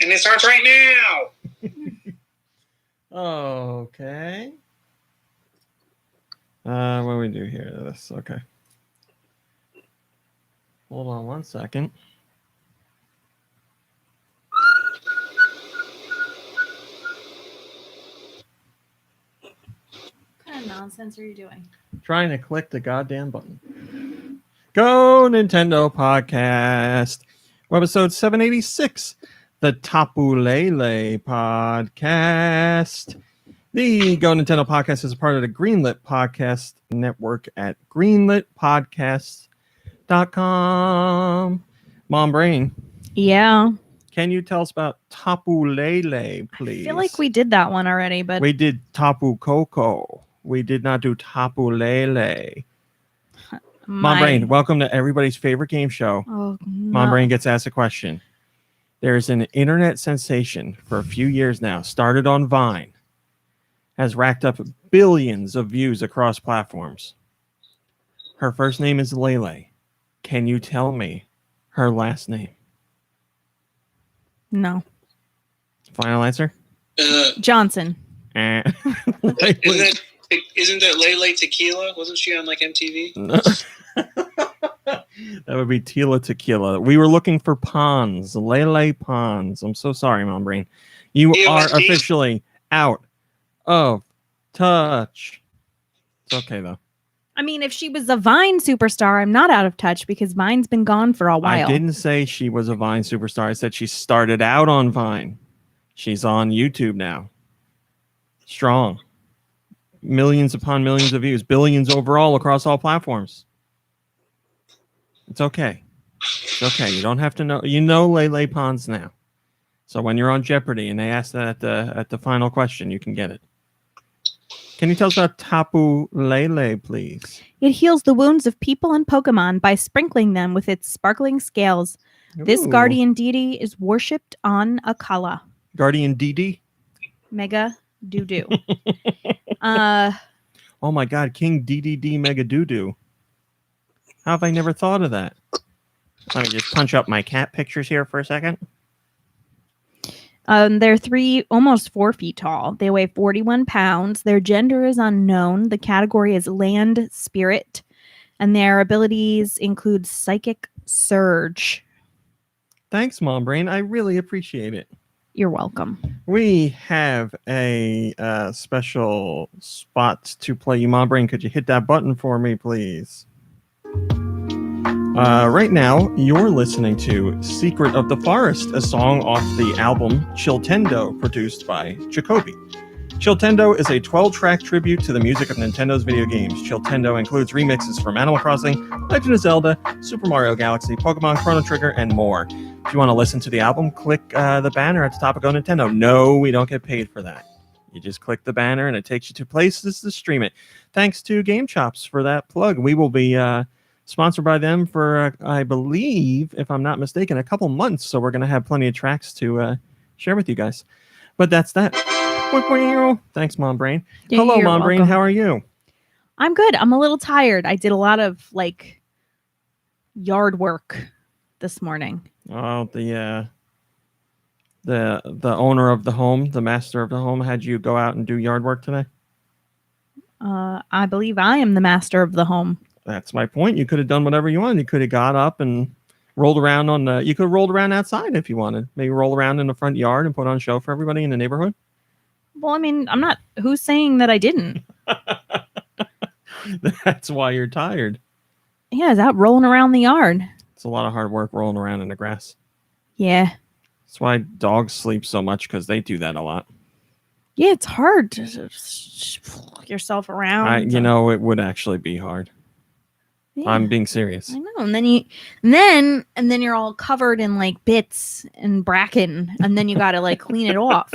And it starts right now. Okay. What do we do here? This okay. Hold on 1 second. What kind of nonsense are you doing? Trying to click the goddamn button. Go Nintendo Podcast. Webisode 786. The Tapu Lele Podcast. The Go Nintendo Podcast is a part of the Greenlit Podcast Network at greenlitpodcast.com. Mom Brain. Yeah. Can you tell us about Tapu Lele, please? I feel like we did that one already, but we did Tapu Koko. We did not do Tapu Lele. Mom Brain, welcome to everybody's favorite game show. Oh, no. Mom Brain gets asked a question. There's an internet sensation for a few years now, started on Vine, has racked up billions of views across platforms. Her first name is Lele. Can you tell me her last name? No. Final answer? Johnson. Isn't that Lele Tequila? Wasn't she on like MTV? No. That would be Tila Tequila. We were looking for Pons. Lele Pons. I'm so sorry, Mom Brain. You are officially out of touch. It's okay, though. I mean, if she was a Vine superstar, I'm not out of touch because Vine's been gone for a while. I didn't say she was a Vine superstar. I said she started out on Vine. She's on YouTube now. Strong. Millions upon millions of views. Billions overall across all platforms. It's okay. It's okay. You don't have to know. You know Lele Pons now. So when you're on Jeopardy and they ask that at the final question, you can get it. Can you tell us about Tapu Lele, please? It heals the wounds of people and Pokemon by sprinkling them with its sparkling scales. Ooh. This guardian deity is worshipped on Akala. Guardian DD? Mega Doo-Doo. Oh my God, King DDD Mega Doo-Doo. How have I never thought of that? Let me just punch up my cat pictures here for a second. They're almost 4 feet tall. They weigh 41 pounds. Their gender is unknown. The category is land spirit. And their abilities include psychic surge. Thanks, Mom Brain. I really appreciate it. You're welcome. We have a special spot to play you, Mom Brain. Could you hit that button for me, please? Right now, you're listening to Secret of the Forest, a song off the album Chiltendo, produced by Jacoby. Chiltendo is a 12-track tribute to the music of Nintendo's video games. Chiltendo includes remixes from Animal Crossing, Legend of Zelda, Super Mario Galaxy, Pokemon Chrono Trigger, and more. If you want to listen to the album, click the banner at the top of Go Nintendo. No, we don't get paid for that. You just click the banner and it takes you to places to stream it. Thanks to Game Chops for that plug. We will be sponsored by them for, I believe, if I'm not mistaken, a couple months. So we're going to have plenty of tracks to share with you guys. But that's that. Thanks, Mom Brain. Yeah, hello, Mom welcome. Brain. How are you? I'm good. I'm a little tired. I did a lot of yard work this morning. Oh, the owner of the home, the master of the home, had you go out and do yard work today? I believe I am the master of the home. That's my point. You could have done whatever you wanted. You could have got up and rolled around you could have rolled around outside if you wanted. Maybe roll around in the front yard and put on a show for everybody in the neighborhood. Well, I mean, who's saying that I didn't? That's why you're tired. Yeah, is that rolling around the yard? It's a lot of hard work rolling around in the grass. Yeah. That's why dogs sleep so much, because they do that a lot. Yeah, it's hard to yourself around. It would actually be hard. Yeah. I'm being serious. I know. And then you're all covered in bits and bracken, and then you got to clean it off.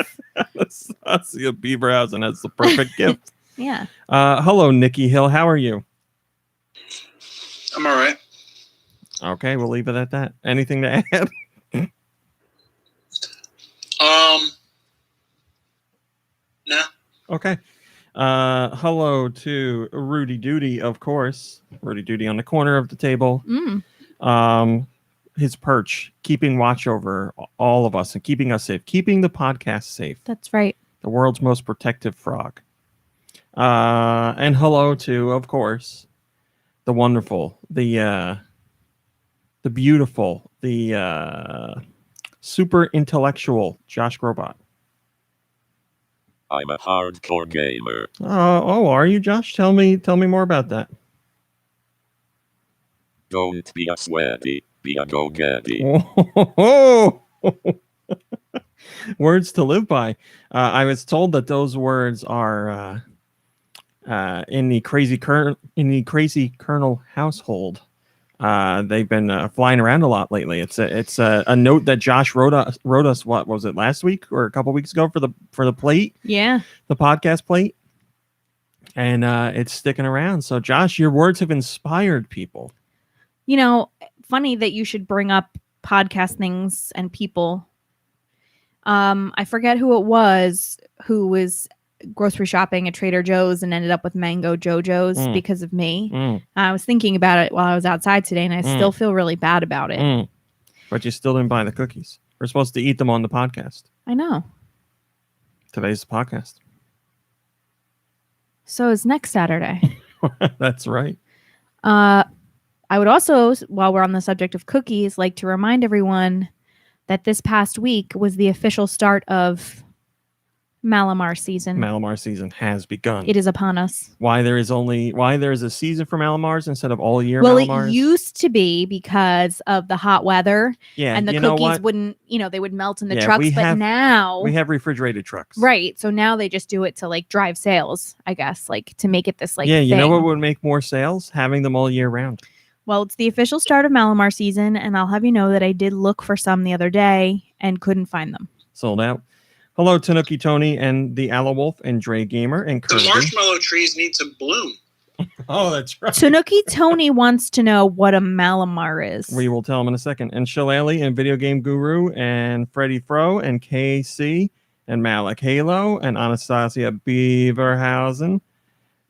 I see a beaver house, and that's the perfect gift. Yeah. Hello, Nikki Hill. How are you? I'm all right. Okay, we'll leave it at that. Anything to add? Nah. Okay. Hello to Rudy Duty, of course. Rudy Duty on the corner of the table. his perch, keeping watch over all of us and keeping us safe, keeping the podcast safe. That's right. The world's most protective frog. And hello to, of course, the wonderful, the beautiful, the super intellectual Josh Grobot. I'm a hardcore gamer. Oh, are you, Josh? Tell me more about that. Don't be a sweaty, be a go-getty. Oh, words to live by. I was told that those words are in the crazy Colonel household. They've been flying around a lot lately. It's a note that Josh wrote us. What was it, last week or a couple weeks ago for the plate? Yeah, the podcast plate, and it's sticking around. So, Josh, your words have inspired people. you know, funny that you should bring up podcast things and people. I forget who it was who was grocery shopping at Trader Joe's and ended up with Mango Jojo's because of me. I was thinking about it while I was outside today, and I still feel really bad about it. But you still didn't buy the cookies. We're supposed to eat them on the podcast. I know. Today's the podcast. So is next Saturday. That's right. I would also, while we're on the subject of cookies, like to remind everyone that this past week was the official start of Malamar season. Malamar season has begun. It is upon us. Why there is a season for Malamars instead of all year Well, Malamars? it used to be because of the hot weather, Yeah, and the you know cookies what? wouldn't, they would melt in the Yeah, trucks. But now we have refrigerated trucks. right. So now they just do it to like drive sales, I guess, like to make it this like Yeah, you know thing. what would make more sales? Having them all year round. Well, it's the official start of Malamar season, and I'll have you know that I did look for some the other day and couldn't find them. Sold out. Hello, Tanuki Tony and the Aloe Wolf and Dre Gamer and The Kirby. marshmallow trees need to bloom. Oh, that's right. Tanuki Tony wants to know what a Malamar is. We will tell him in a second. And Shillelagh and Video Game Guru and Freddie Fro and KC and Malik Halo and Anastasia Beaverhausen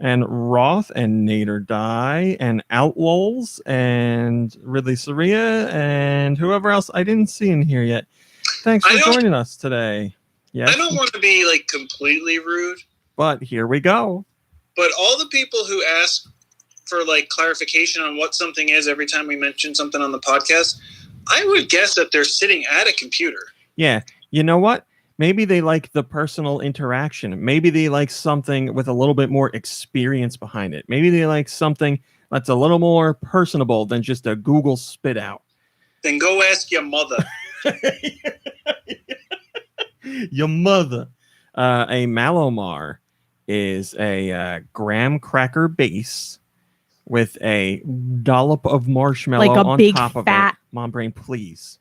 and Roth and Nader Die and Outlaws and Ridley Saria and whoever else I didn't see in here yet. Thanks for joining us today. Yes. I don't want to be like completely rude, But here we go. but all the people who ask for like clarification on what something is every time we mention something on the podcast, I would guess that they're sitting at a computer. Yeah. You know what? Maybe they like the personal interaction. Maybe they like something with a little bit more experience behind it. Maybe they like something that's a little more personable than just a Google spit out. Then go ask your mother. Your mother. A Malomar is a graham cracker base with a dollop of marshmallow Like a on big top of fat- it. Mom Brain, please.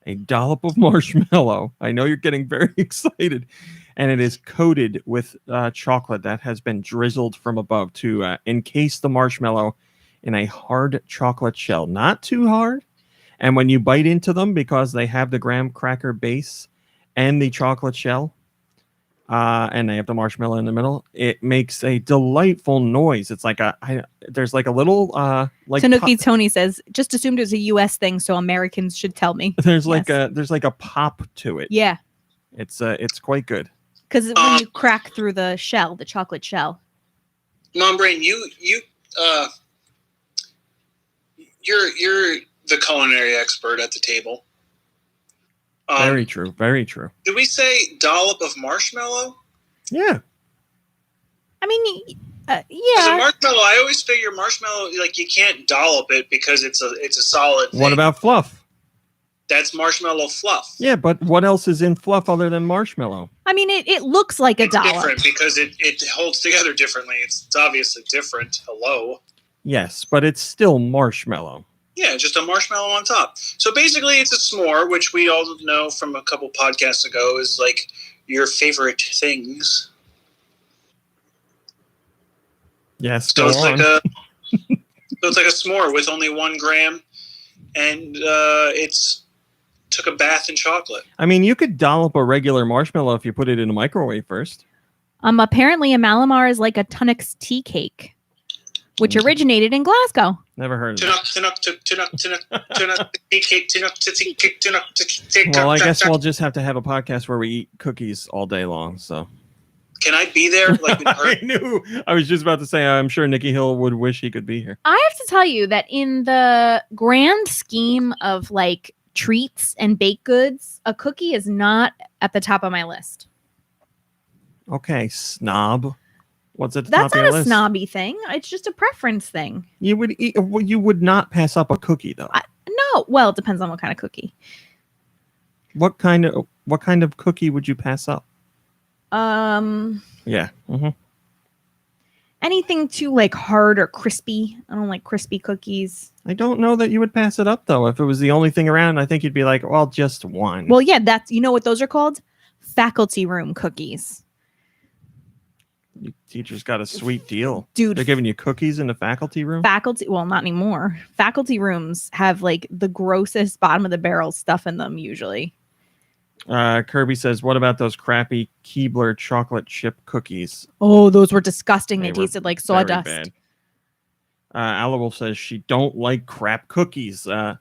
A dollop of marshmallow. I know you're getting very excited. And it is coated with chocolate that has been drizzled from above to encase the marshmallow in a hard chocolate shell. Not too hard. And when you bite into them, because they have the graham cracker base and the chocolate shell, and they have the marshmallow in the middle, it makes a delightful noise. It's like there's like a little like Tanuki Tony says, just assumed it was a U.S. thing, so Americans should tell me. there's like a pop to it. Yeah, It's quite good. because when you crack through the shell, the chocolate shell. Mom Brain, you're the culinary expert at the table. Very true. Very true. Did we say dollop of marshmallow? Yeah. I mean, Because a yeah. marshmallow, I always figure marshmallow, like you can't dollop it because it's a solid thing. What about fluff? That's marshmallow fluff. Yeah, but what else is in fluff other than marshmallow? I mean, it looks like a It's dollop. different because it holds together differently. It's obviously different. Hello. Yes, but it's still marshmallow. Yeah, just a marshmallow on top. So basically it's a s'more, which we all know from a couple podcasts ago is like your favorite things. Yes, So go it's on. like a s'more with only 1 gram, and it's took a bath in chocolate. I mean, you could dollop a regular marshmallow if you put it in a microwave first. Apparently a Malamar is like a Tunnocks tea cake. which originated in Glasgow. Never heard of it. Well, Well, I guess we'll just have to have a podcast where we eat cookies all day long. So, can I be there? Like, I knew. I was just about to say, I'm sure Nikki Hill would wish he could be here. I have to tell you that in the grand scheme of like treats and baked goods, a cookie is not at the top of my list. Okay, snob. What's at the That's top of not your a list? snobby thing. It's just a preference thing. You would eat. Well, you would not pass up a cookie, though. No, well, it depends on what kind of cookie. What kind of cookie would you pass up? Yeah. Mm-hmm. Anything too like hard or crispy. I don't like crispy cookies. I don't know that you would pass it up, though. If it was the only thing around, I think you'd be like, well, just one. Well, yeah, that's, you know what those are called? Faculty room cookies. You teachers got a sweet deal. Dude, they're giving you cookies in the faculty room? well, not anymore. Faculty rooms have like the grossest bottom of the barrel stuff in them usually. Kirby says, what about those crappy Keebler chocolate chip cookies? Oh, those were disgusting. They were tasted like very sawdust. bad. Alawolf says she don't like crap cookies. I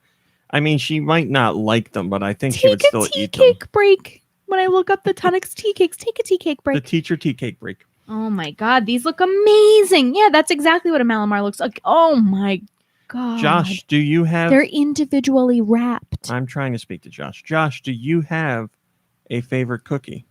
mean, she might not like them, but I think she would still eat them. Take a tea cake break. When I look up the Tonics tea cakes, take a tea cake break. The teacher tea cake break. Oh my God, these look amazing. Yeah, that's exactly what a Malamar looks like. Oh my God. Josh, do you have... They're individually wrapped. I'm trying to speak to Josh. Josh, do you have a favorite cookie?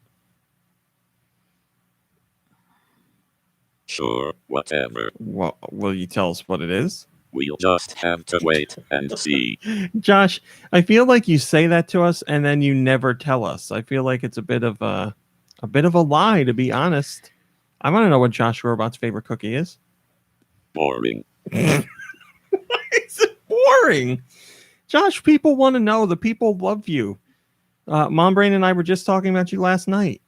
Sure, whatever. Well, will you tell us what it is? We'll just have to wait and see. Josh, I feel like you say that to us and then you never tell us. I feel like it's a bit of a lie, to be honest. I want to know what Josh Robot's favorite cookie is. Boring. Why is it boring? Josh, people want to know. The people love you. Mom Brain and I were just talking about you last night.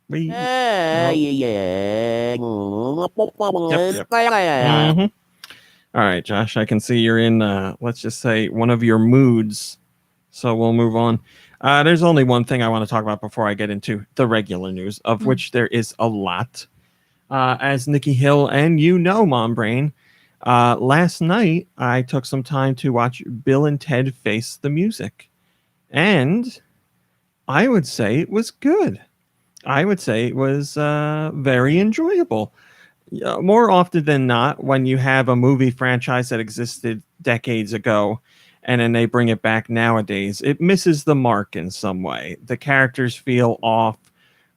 Yeah. Yep. Mhm. All right, Josh, I can see you're in, let's just say, one of your moods. So we'll move on. There's only one thing I want to talk about before I get into the regular news, of which there is a lot. As Nikki Hill and Mom Brain, last night I took some time to watch Bill and Ted Face the Music. And I would say it was good. I would say it was very enjoyable. More often than not, when you have a movie franchise that existed decades ago, and then they bring it back nowadays, it misses the mark in some way. The characters feel off,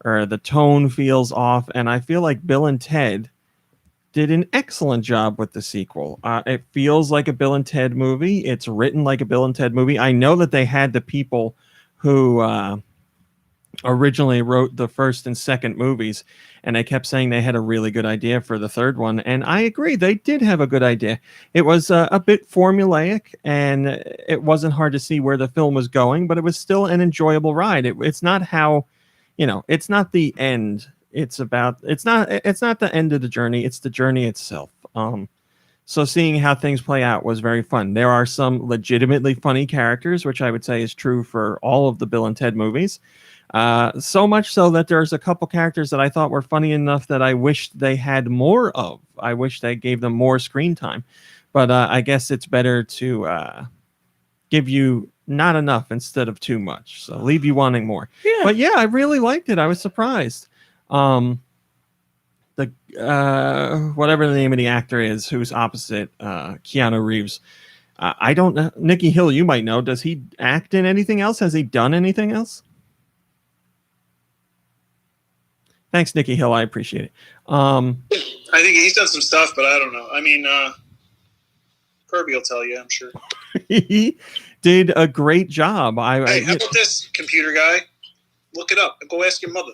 or the tone feels off, and I feel like Bill and Ted did an excellent job with the sequel. It feels like a Bill and Ted movie. It's written like a Bill and Ted movie. I know that they had the people who originally wrote the first and second movies, and they kept saying they had a really good idea for the third one, and I agree, they did have a good idea. It was a bit formulaic, and it wasn't hard to see where the film was going, but it was still an enjoyable ride. It's not how, it's not the end. It's not the end of the journey. It's the journey itself. So seeing how things play out was very fun. There are some legitimately funny characters, which I would say is true for all of the Bill and Ted movies. So much so that there's a couple characters that I thought were funny enough that I wished they had more of. I wish they gave them more screen time. But I guess it's better to give you not enough instead of too much. So leave you wanting more. Yeah. But yeah, I really liked it. I was surprised. The whatever the name of the actor is who's opposite Keanu Reeves. I don't know. Nikki Hill, you might know. Does he act in anything else? Has he done anything else? Thanks, Nikki Hill. I appreciate it. I think he's done some stuff, but I don't know. I mean, Kirby will tell you, I'm sure. He did a great job. Hey, how about this, computer guy? Look it up. Go ask your mother.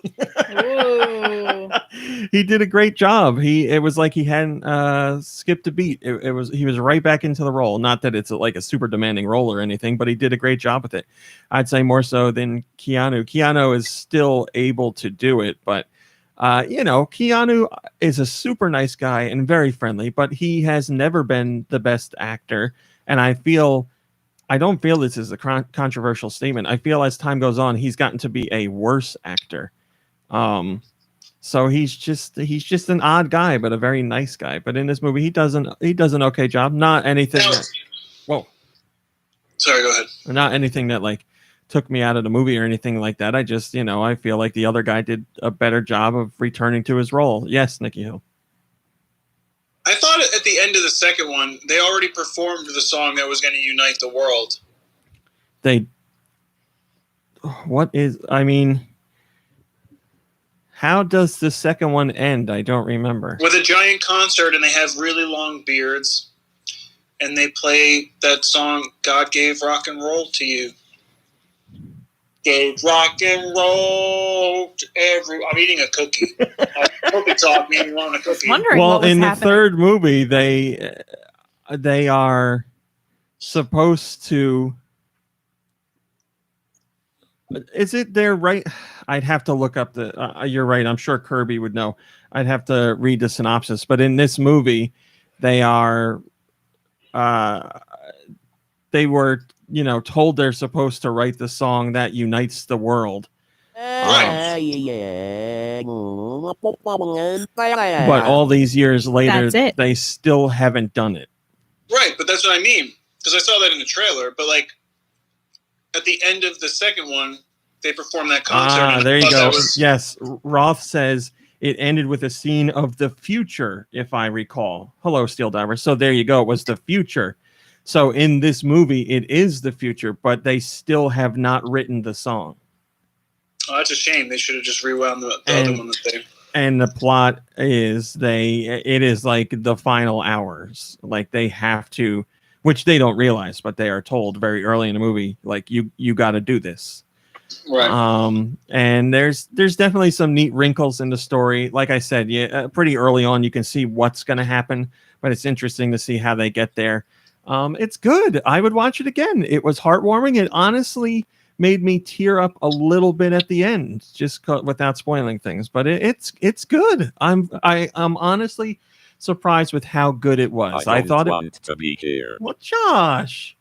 He did a great job. It was like he hadn't skipped a beat. He was right back into the role. Not that it's like a super demanding role or anything, but he did a great job with it. I'd say more so than Keanu. Keanu is still able to do it, but Keanu is a super nice guy and very friendly, but he has never been the best actor. And I don't feel this is a controversial statement. I feel as time goes on, he's gotten to be a worse actor. So he's just an odd guy, but a very nice guy. But in this movie, he does an okay job. Not anything. Whoa. Sorry, go ahead. Not anything that like took me out of the movie or anything like that. I just, I feel like the other guy did a better job of returning to his role. Yes, Nikki Hill. I thought at the end of the second one, they already performed the song that was going to unite the world. How does the second one end? I don't remember. With a giant concert, and they have really long beards, and they play that song, God Gave Rock and Roll to You. Gave rock and roll to I'm eating a cookie. Cookie talk made me want a cookie. Well, in the third movie, they are supposed to... Is it their right? I'd have to look up the... you're right. I'm sure Kirby would know. I'd have to read the synopsis. But in this movie, they are... they were... told they're supposed to write the song that unites the world. But all these years later, they still haven't done it. Right, but that's what I mean. Because I saw that in the trailer. But, like, at the end of the second one, they performed that concert. There you go. Yes, Roth says it ended with a scene of the future, if I recall. Hello, Steel Diver. So there you go. It was the future. So in this movie, it is the future, but they still have not written the song. Oh, that's a shame. They should have just rewound the other one that they... And the plot is it is like the final hours. Like they have to, which they don't realize, but they are told very early in the movie, like you got to do this. Right. And there's definitely some neat wrinkles in the story. Like I said, pretty early on, you can see what's going to happen, but it's interesting to see how they get there. It's good. I would watch it again. It was heartwarming. It honestly made me tear up a little bit at the end, just without spoiling things. But it's good. I'm honestly surprised with how good it was. I thought it want to be here. Well, Josh,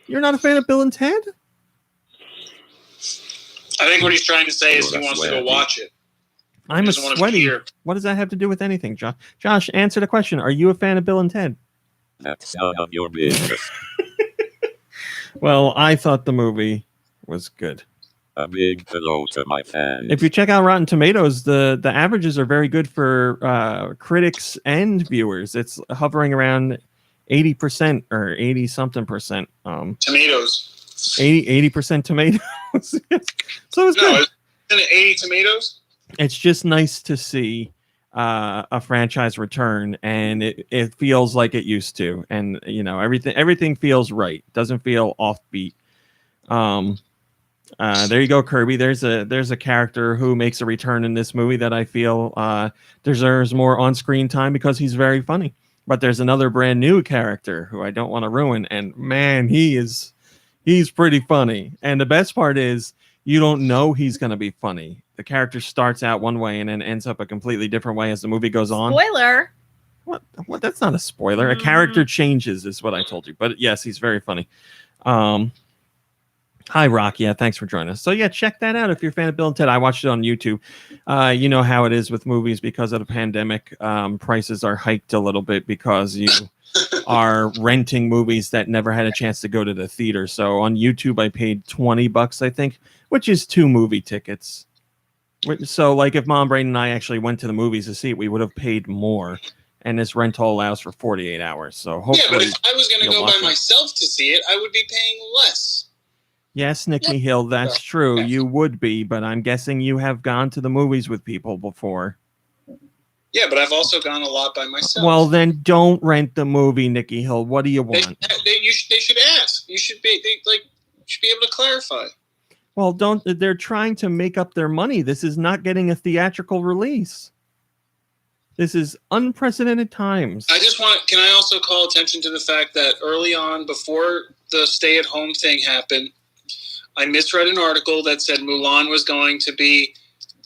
you're not a fan of Bill and Ted? I think what he's trying to say is he wants to go watch it. I'm a sweaty. What does that have to do with anything, Josh? Josh, answer the question. Are you a fan of Bill and Ted? That's none of your business. Well, I thought the movie was good. A big hello to my fans. If you check out Rotten Tomatoes, the averages are very good for critics and viewers. It's hovering around 80% or 80-something percent. Tomatoes. 80% tomatoes. So it's good. Isn't it 80 tomatoes? It's just nice to see a franchise return, and it feels like it used to, and everything feels right. Doesn't feel offbeat. There you go, Kirby. There's a character who makes a return in this movie that I feel deserves more on-screen time because he's very funny. But there's another brand new character who I don't want to ruin, and man, he's pretty funny. And the best part is you don't know he's going to be funny. The character starts out one way and then ends up a completely different way as the movie goes on. Spoiler. What? That's not a spoiler. A character changes is what I told you. But yes, he's very funny. Hi, Rock. Yeah, thanks for joining us. So yeah, check that out if you're a fan of Bill and Ted. I watched it on YouTube. You know how it is with movies because of the pandemic. Prices are hiked a little bit because you are renting movies that never had a chance to go to the theater. So on YouTube, I paid $20, I think, which is 2 movie tickets. So like if Mom, Braden, and I actually went to the movies to see it, we would have paid more. And this rental allows for 48 hours. So hopefully, yeah, but if I was going to go by myself to see it, I would be paying less. Yes, Nikki Hill, that's true. You would be, but I'm guessing you have gone to the movies with people before. Yeah, but I've also gone a lot by myself. Well, then don't rent the movie, Nikki Hill. What do you want? They should ask. You should be able to clarify. Well, they're trying to make up their money. This is not getting a theatrical release. This is unprecedented times. Can I also call attention to the fact that early on, before the stay-at-home thing happened, I misread an article that said Mulan was going to be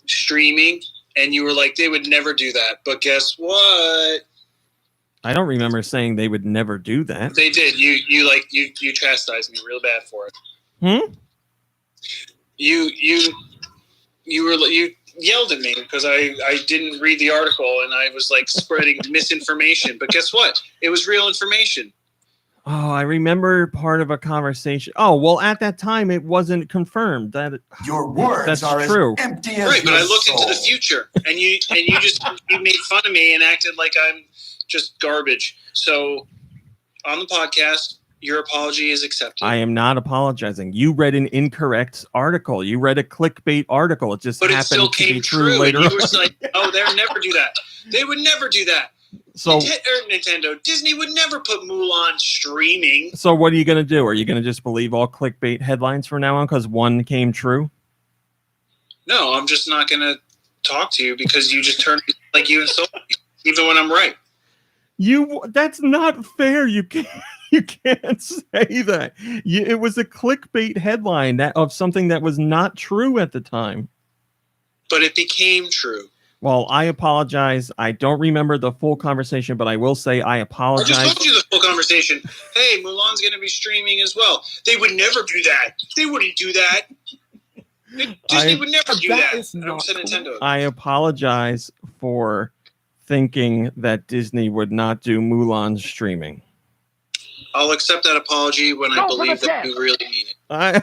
streaming, and you were like, they would never do that. But guess what? I don't remember saying they would never do that. They did. You chastised me real bad for it. yelled at me because I didn't read the article and I was like spreading misinformation. But guess what? It was real information. Oh, I remember part of a conversation. Oh, well, at that time, it wasn't confirmed that Your words that's are true. as empty as Right, but your I looked into the soul. future, and you made fun of me and acted like I'm just garbage. So on the podcast, your apology is accepted. I am not apologizing. You read an incorrect article. You read a clickbait article. It just but it happened still to came be true true, later and you on. were like, "Oh, they'll never do that. They would never do that." So, Nintendo, Disney would never put Mulan streaming. so what are you going to do? Are you going to just believe all clickbait headlines from now on because one came true? No, I'm just not going to talk to you because you just turned like you insult me, even when I'm right. That's not fair. You can't say that. It was a clickbait headline of something that was not true at the time. But it became true. Well, I apologize. I don't remember the full conversation, but I will say I I apologize. just told you the full conversation. Hey, Mulan's going to be streaming as well. They would never do that. They wouldn't do that. Disney would never do that. I said Nintendo. I apologize for thinking that Disney would not do Mulan streaming. I'll accept that apology when I believe that you really mean it.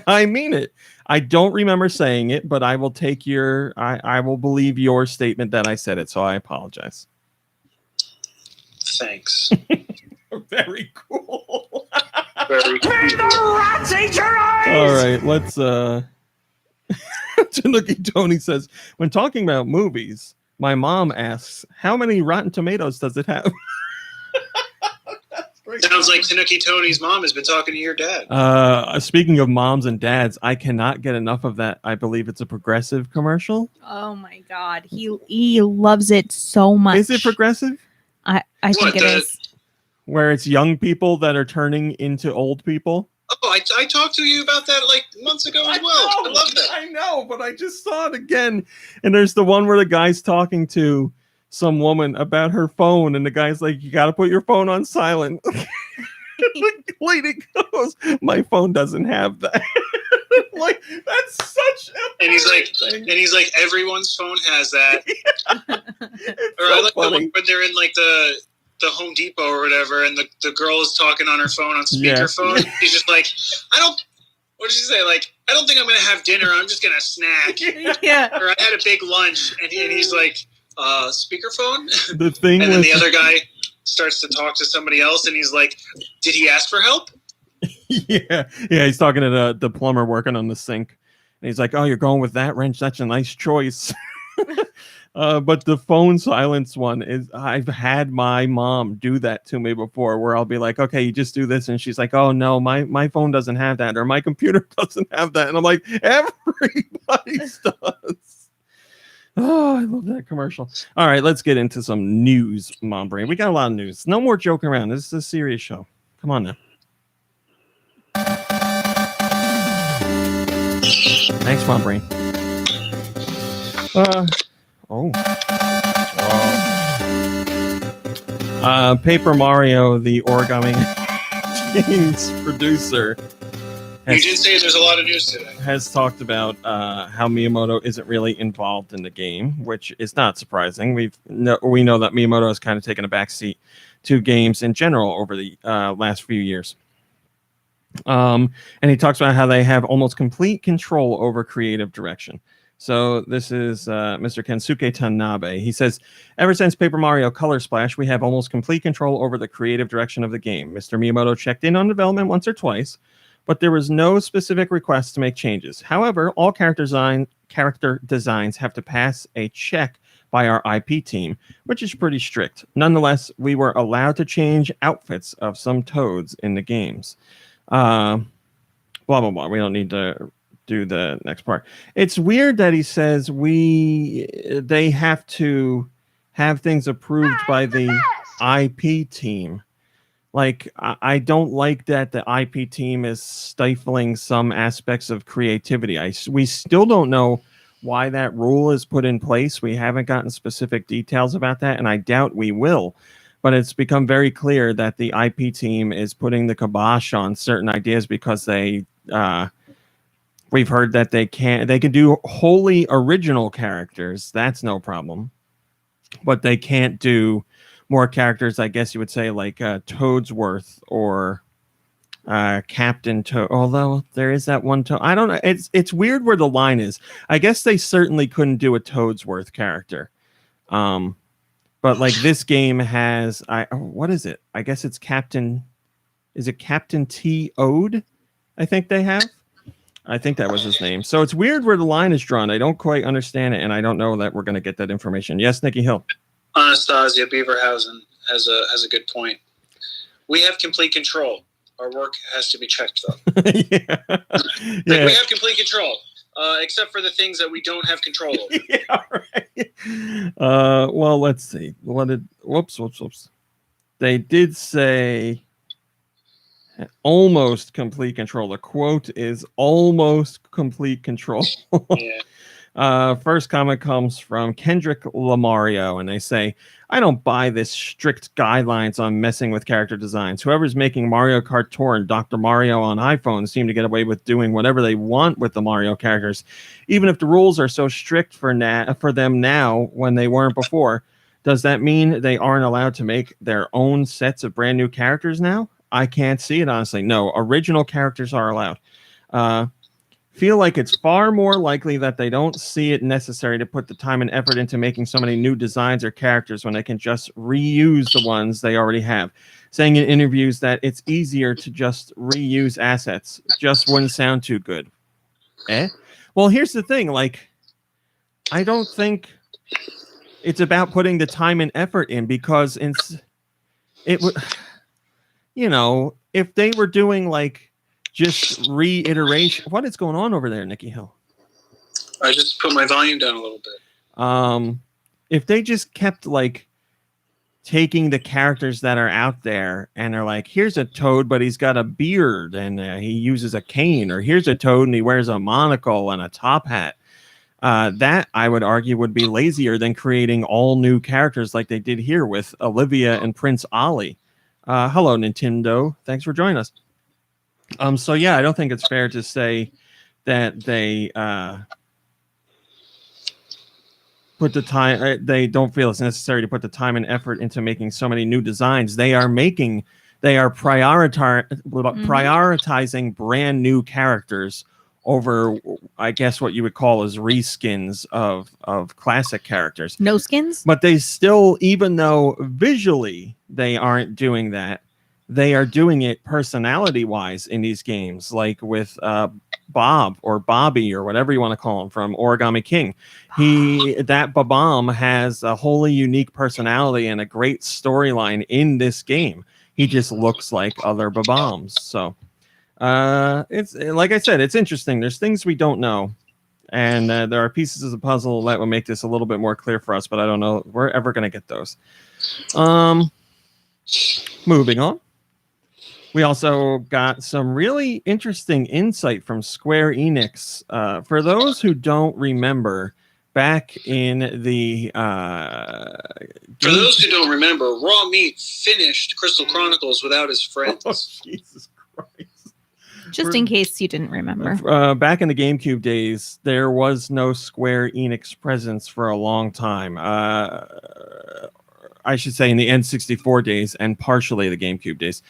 I mean it. I don't remember saying it, but I will take I will believe your statement that I said it, so I apologize. Thanks. Very cool. Very cool. All right, let's Tanuki Tony says, when talking about movies, my mom asks, how many Rotten Tomatoes does it have? Sounds like Tanuki Tony's mom has been talking to your dad. Speaking of moms and dads, I cannot get enough of that. I believe it's a Progressive commercial. Oh my god, he loves it so much. Is it Progressive? I think it is. Where it's young people that are turning into old people? Oh, I talked to you about that like months ago as well. I love that. I know, but I just saw it again. And there's the one where the guy's talking to some woman about her phone, and the guy's like, you got to put your phone on silent. The lady goes, my phone doesn't have that. Like, that's such a And he's like, thing. everyone's phone has that. Or I like the one when they're in like the Home Depot or whatever, and the girl is talking on her phone on speakerphone. Yeah. He's just like, what did she say? Like, I don't think I'm going to have dinner. I'm just going to snack. Yeah. Or I had a big lunch, and he's like, speakerphone? The thing and then the other guy starts to talk to somebody else, and he's like, did he ask for help? Yeah, he's talking to the plumber working on the sink. And he's like, oh, you're going with that wrench? That's a nice choice. But the phone silence one is, I've had my mom do that to me before, where I'll be like, okay, you just do this. And she's like, oh no, my phone doesn't have that, or my computer doesn't have that. And I'm like, everybody's does. Oh, I love that commercial. All right, let's get into some news, Mom Brain. We got a lot of news. No more joking around. This is a serious show. Come on now. Thanks, Mom Brain. Paper Mario, the Origami King's producer, you did say there's a lot of news today. Has talked about how Miyamoto isn't really involved in the game, which is not surprising. We know that Miyamoto has kind of taken a backseat to games in general over the last few years. And he talks about how they have almost complete control over creative direction. So this is Mr. Kensuke Tanabe. He says, ever since Paper Mario Color Splash, we have almost complete control over the creative direction of the game. Mr. Miyamoto checked in on development once or twice, but there was no specific request to make changes. However, all character designs have to pass a check by our IP team, which is pretty strict. Nonetheless, we were allowed to change outfits of some Toads in the games. Blah, blah, blah. We don't need to do the next part. It's weird that he says they have to have things approved by the IP team. Like, I don't like that the IP team is stifling some aspects of creativity. We still don't know why that rule is put in place. We haven't gotten specific details about that, and I doubt we will. But it's become very clear that the IP team is putting the kibosh on certain ideas because they We've heard that they can do wholly original characters. That's no problem. But they can't do more characters, I guess you would say, like Toadsworth or Captain Toad. Although there is that one Toad. I don't know. It's weird where the line is. I guess they certainly couldn't do a Toadsworth character. But like this game has, what is it? I guess it's Captain. Is it Captain T. Ode? I think they have. I think that was his name. So it's weird where the line is drawn. I don't quite understand it, and I don't know that we're going to get that information. Yes, Nikki Hill. Anastasia Beaverhausen has a good point. We have complete control. Our work has to be checked, though. Yeah. We have complete control, except for the things that we don't have control over. Yeah, right. Well, let's see. Whoops. They did say almost complete control. The quote is almost complete control. Yeah. First comment comes from Kendrick Lamario, and they say, I don't buy this strict guidelines on messing with character designs. Whoever's making Mario Kart Tour and Dr. Mario on iPhones seem to get away with doing whatever they want with the Mario characters, even if the rules are so strict for them now when they weren't before. Does that mean they aren't allowed to make their own sets of brand new characters now? I can't see it, honestly. No, original characters are allowed. Feel like it's far more likely that they don't see it necessary to put the time and effort into making so many new designs or characters when they can just reuse the ones they already have. Saying in interviews that it's easier to just reuse assets just wouldn't sound too good. Well, here's the thing. Like, I don't think it's about putting the time and effort in, because it would, if they were doing like just reiteration. What is going on over there, Nikki Hill? I just put my volume down a little bit. If they just kept like taking the characters that are out there and are like, here's a Toad, but he's got a beard and he uses a cane, or here's a Toad and he wears a monocle and a top hat. That I would argue would be lazier than creating all new characters like they did here with Olivia and Prince Ollie. Hello, Nintendo. Thanks for joining us. So yeah, I don't think it's fair to say that they put the time. They don't feel it's necessary to put the time and effort into making so many new designs. They are prioritizing brand new characters over, I guess, what you would call as reskins of classic characters. No skins? But they still, even though visually they aren't doing that, they are doing it personality-wise in these games, like with Bob or Bobby or whatever you want to call him from Origami King. That Babam has a wholly unique personality and a great storyline in this game. He just looks like other Babams. So it's like I said, it's interesting. There's things we don't know, and there are pieces of the puzzle that will make this a little bit more clear for us, but I don't know if we're ever going to get those. Moving on. We also got some really interesting insight from Square Enix. For those who don't remember, back in the... For those who don't remember, Raw Meat finished Crystal Chronicles without his friends. Oh, Jesus Christ. Just in case you didn't remember. Back in the GameCube days, there was no Square Enix presence for a long time. I should say in the N64 days and partially the GameCube days.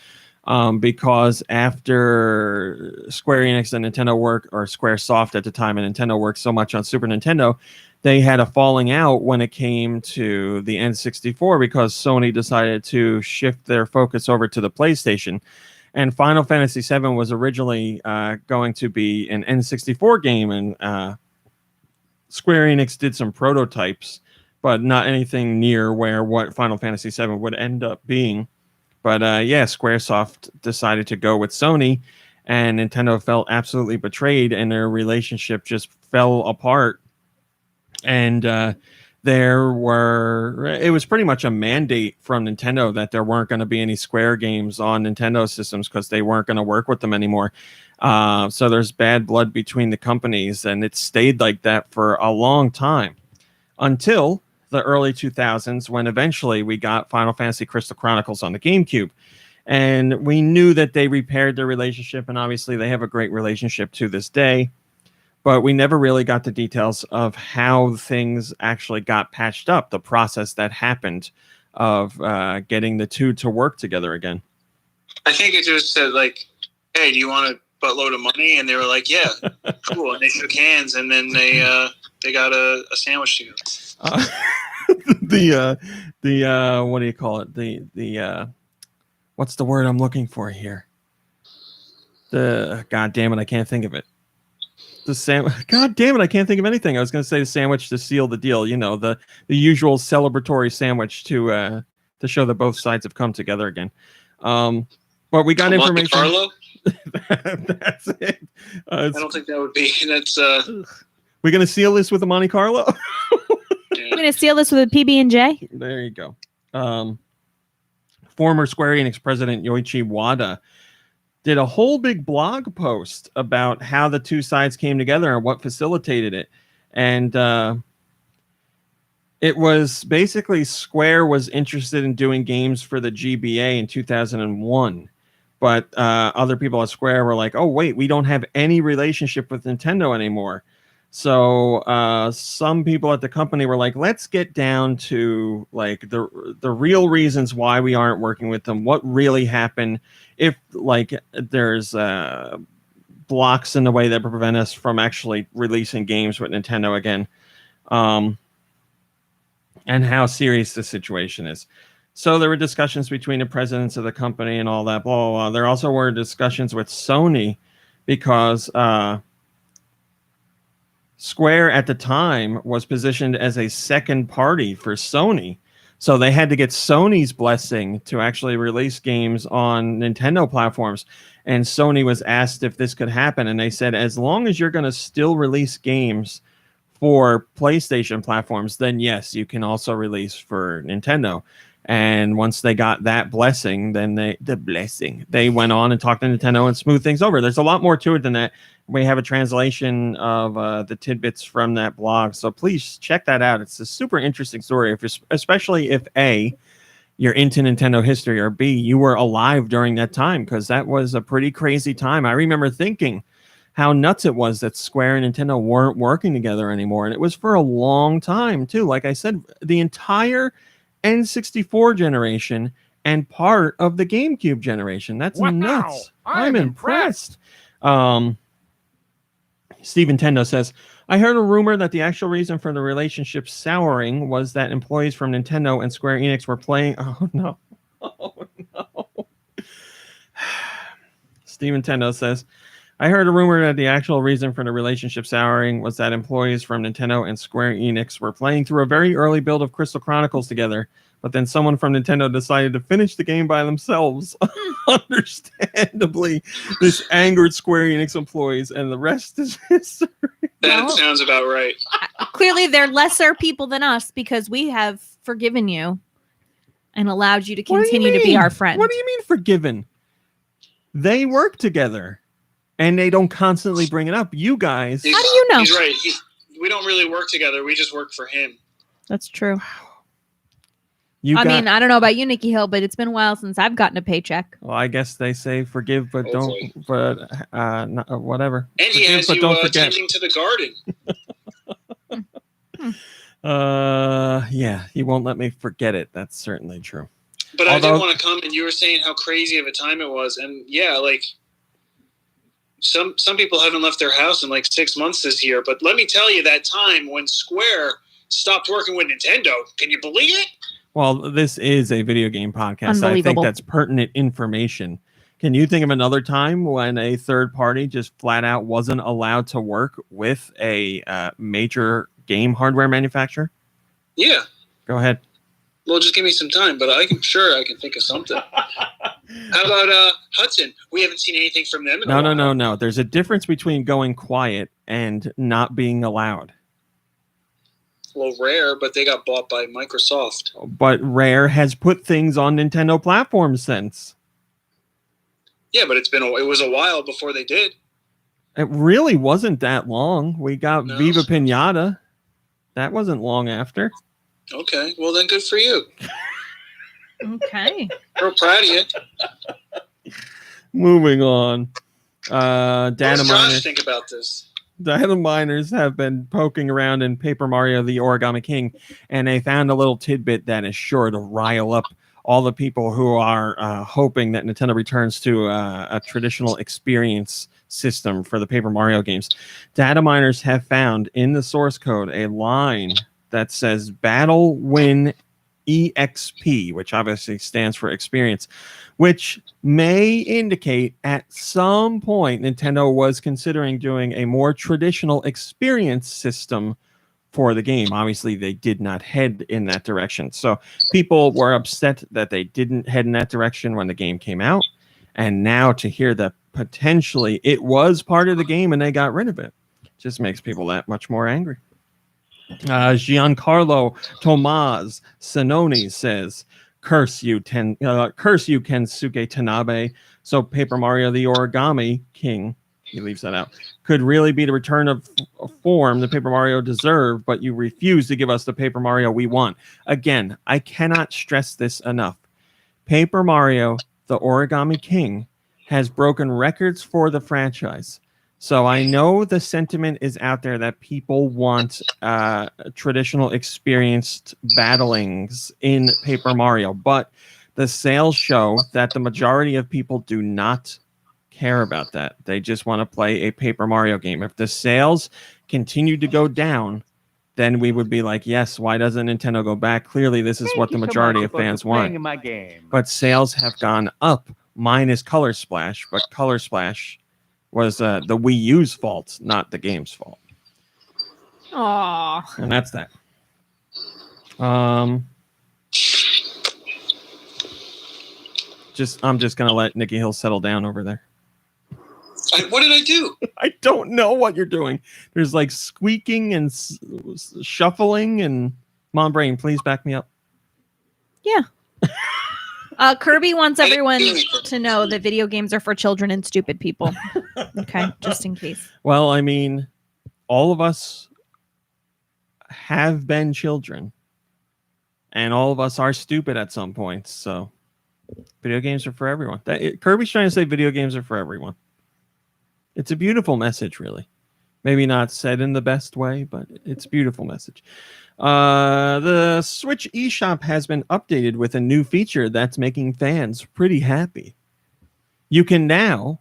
Because after Square Enix and Nintendo worked, or Squaresoft at the time, and Nintendo worked so much on Super Nintendo, they had a falling out when it came to the N64 because Sony decided to shift their focus over to the PlayStation. And Final Fantasy VII was originally going to be an N64 game, and Square Enix did some prototypes, but not anything near what Final Fantasy VII would end up being. But yeah, Squaresoft decided to go with Sony, and Nintendo felt absolutely betrayed, and their relationship just fell apart. And it was pretty much a mandate from Nintendo that there weren't going to be any Square games on Nintendo systems because they weren't going to work with them anymore. So there's bad blood between the companies, and it stayed like that for a long time until the early 2000s, when eventually we got Final Fantasy Crystal Chronicles on the GameCube. And we knew that they repaired their relationship, and obviously they have a great relationship to this day. but we never really got the details of how things actually got patched up, the process that happened of getting the two to work together again. I think it just said, like, hey, do you want a buttload of money? And they were like, yeah, cool. And they shook hands, and then they got a sandwich together. The what do you call it? The what's the word I'm looking for here? God damn it, I can't think of it. God damn it, I can't think of anything. I was going to say the sandwich to seal the deal. You know, the usual celebratory sandwich to show that both sides have come together again. But we got information. Carlo? That's it. I don't think that would be. That's. We're going to seal this with a Monte Carlo. We're going to seal this with a PB&J. There you go. Former Square Enix president Yoichi Wada did a whole big blog post about how the two sides came together and what facilitated it. And it was basically Square was interested in doing games for the GBA in 2001. But other people at Square were like, oh, wait, we don't have any relationship with Nintendo anymore. So some people at the company were like, let's get down to like the real reasons why we aren't working with them. What really happened? If like there's blocks in the way that prevent us from actually releasing games with Nintendo again, and how serious the situation is. So there were discussions between the presidents of the company and all that, blah, blah, blah. There also were discussions with Sony because Square at the time was positioned as a second party for Sony. So they had to get Sony's blessing to actually release games on Nintendo platforms. And Sony was asked if this could happen. And they said, as long as you're going to still release games for PlayStation platforms, then yes, you can also release for Nintendo. And once they got that blessing, then they went on and talked to Nintendo and smoothed things over. There's a lot more to it than that. We have a translation of the tidbits from that blog, so please check that out. It's a super interesting story, especially if A, you're into Nintendo history, or B, you were alive during that time, because that was a pretty crazy time. I remember thinking how nuts it was that Square and Nintendo weren't working together anymore, and it was for a long time, too. Like I said, the entire N64 generation and part of the GameCube generation. That's nuts. I'm impressed. Steve Nintendo says, I heard a rumor that the actual reason for the relationship souring was that employees from Nintendo and Square Enix were playing... Oh, no. Oh, no. Steve Nintendo says, I heard a rumor that the actual reason for the relationship souring was that employees from Nintendo and Square Enix were playing through a very early build of Crystal Chronicles together, but then someone from Nintendo decided to finish the game by themselves. Understandably, this angered Square Enix employees, and the rest is history. That sounds about right. Clearly, they're lesser people than us because we have forgiven you and allowed you to continue to be our friend. What do you mean forgiven? They work together, and they don't constantly bring it up. You guys... How do you know? He's right. We don't really work together. We just work for him. That's true. I mean, I don't know about you, Nikki Hill, but it's been a while since I've gotten a paycheck. Well, I guess they say forgive, but don't, whatever. And he has you tending to the garden. Yeah, he won't let me forget it. That's certainly true. But I did want to come, and you were saying how crazy of a time it was. And yeah, like some people haven't left their house in like 6 months this year. But let me tell you, that time when Square stopped working with Nintendo, can you believe it? Well, this is a video game podcast. I think that's pertinent information. Can you think of another time when a third party just flat out wasn't allowed to work with a major game hardware manufacturer? Yeah. Go ahead. Well, just give me some time, but I can think of something. How about Hudson? We haven't seen anything from them in a while. No. There's a difference between going quiet and not being allowed. Well, Rare, but they got bought by Microsoft. But Rare has put things on Nintendo platforms since. Yeah, but it was a while before they did. It really wasn't that long. We got Viva Pinata. That wasn't long after. Okay, well then good for you. Okay. Real proud of you. Moving on. Data What does miner. Josh think about this? Data miners have been poking around in Paper Mario the Origami King, and they found a little tidbit that is sure to rile up all the people who are hoping that Nintendo returns to a traditional experience system for the Paper Mario games. Data miners have found in the source code a line that says Battle Win EXP, which obviously stands for experience, which may indicate at some point Nintendo was considering doing a more traditional experience system for the game. Obviously, they did not head in that direction. So people were upset that they didn't head in that direction when the game came out. And now to hear that potentially it was part of the game and they got rid of it just makes people that much more angry. Giancarlo Tomaz Sanoni says, curse you Kensuke Tanabe. So Paper Mario the Origami King, he leaves that out, could really be the return of form the Paper Mario deserved, but you refuse to give us the Paper Mario we want. Again, I cannot stress this enough. Paper Mario the Origami King has broken records for the franchise. So I know the sentiment is out there that people want traditional experienced battlings in Paper Mario, but the sales show that the majority of people do not care about that. They just want to play a Paper Mario game. If the sales continue to go down, then we would be like, yes, why doesn't Nintendo go back? Clearly, this is what the majority of fans want. But sales have gone up, minus Color Splash, but Color Splash was the Wii U's fault, not the game's fault. Aww. And that's that. I'm just gonna let Nikki Hill settle down over there. What did I do? I don't know what you're doing. There's like squeaking and shuffling, and Mom Brain, please back me up. Yeah. Kirby wants everyone to know that video games are for children and stupid people. Okay, just in case. Well, I mean, all of us have been children, and all of us are stupid at some point. So, video games are for everyone. Kirby's trying to say video games are for everyone. It's a beautiful message, really. Maybe not said in the best way, but it's a beautiful message. The Switch eShop has been updated with a new feature that's making fans pretty happy. You can now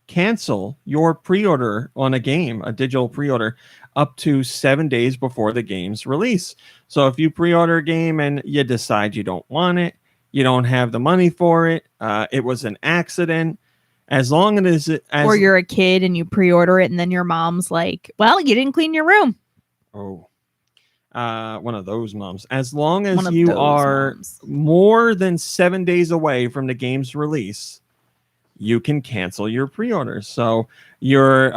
cancel your pre-order on a game, a digital pre-order, up to 7 days before the game's release. So if you pre-order a game and you decide you don't want it, you don't have the money for it, it was an accident, as long as or you're a kid and you pre-order it and then your mom's like, well, you didn't clean your room. Oh. One of those moms. As long as you are more than 7 days away from the game's release, you can cancel your pre-order. So your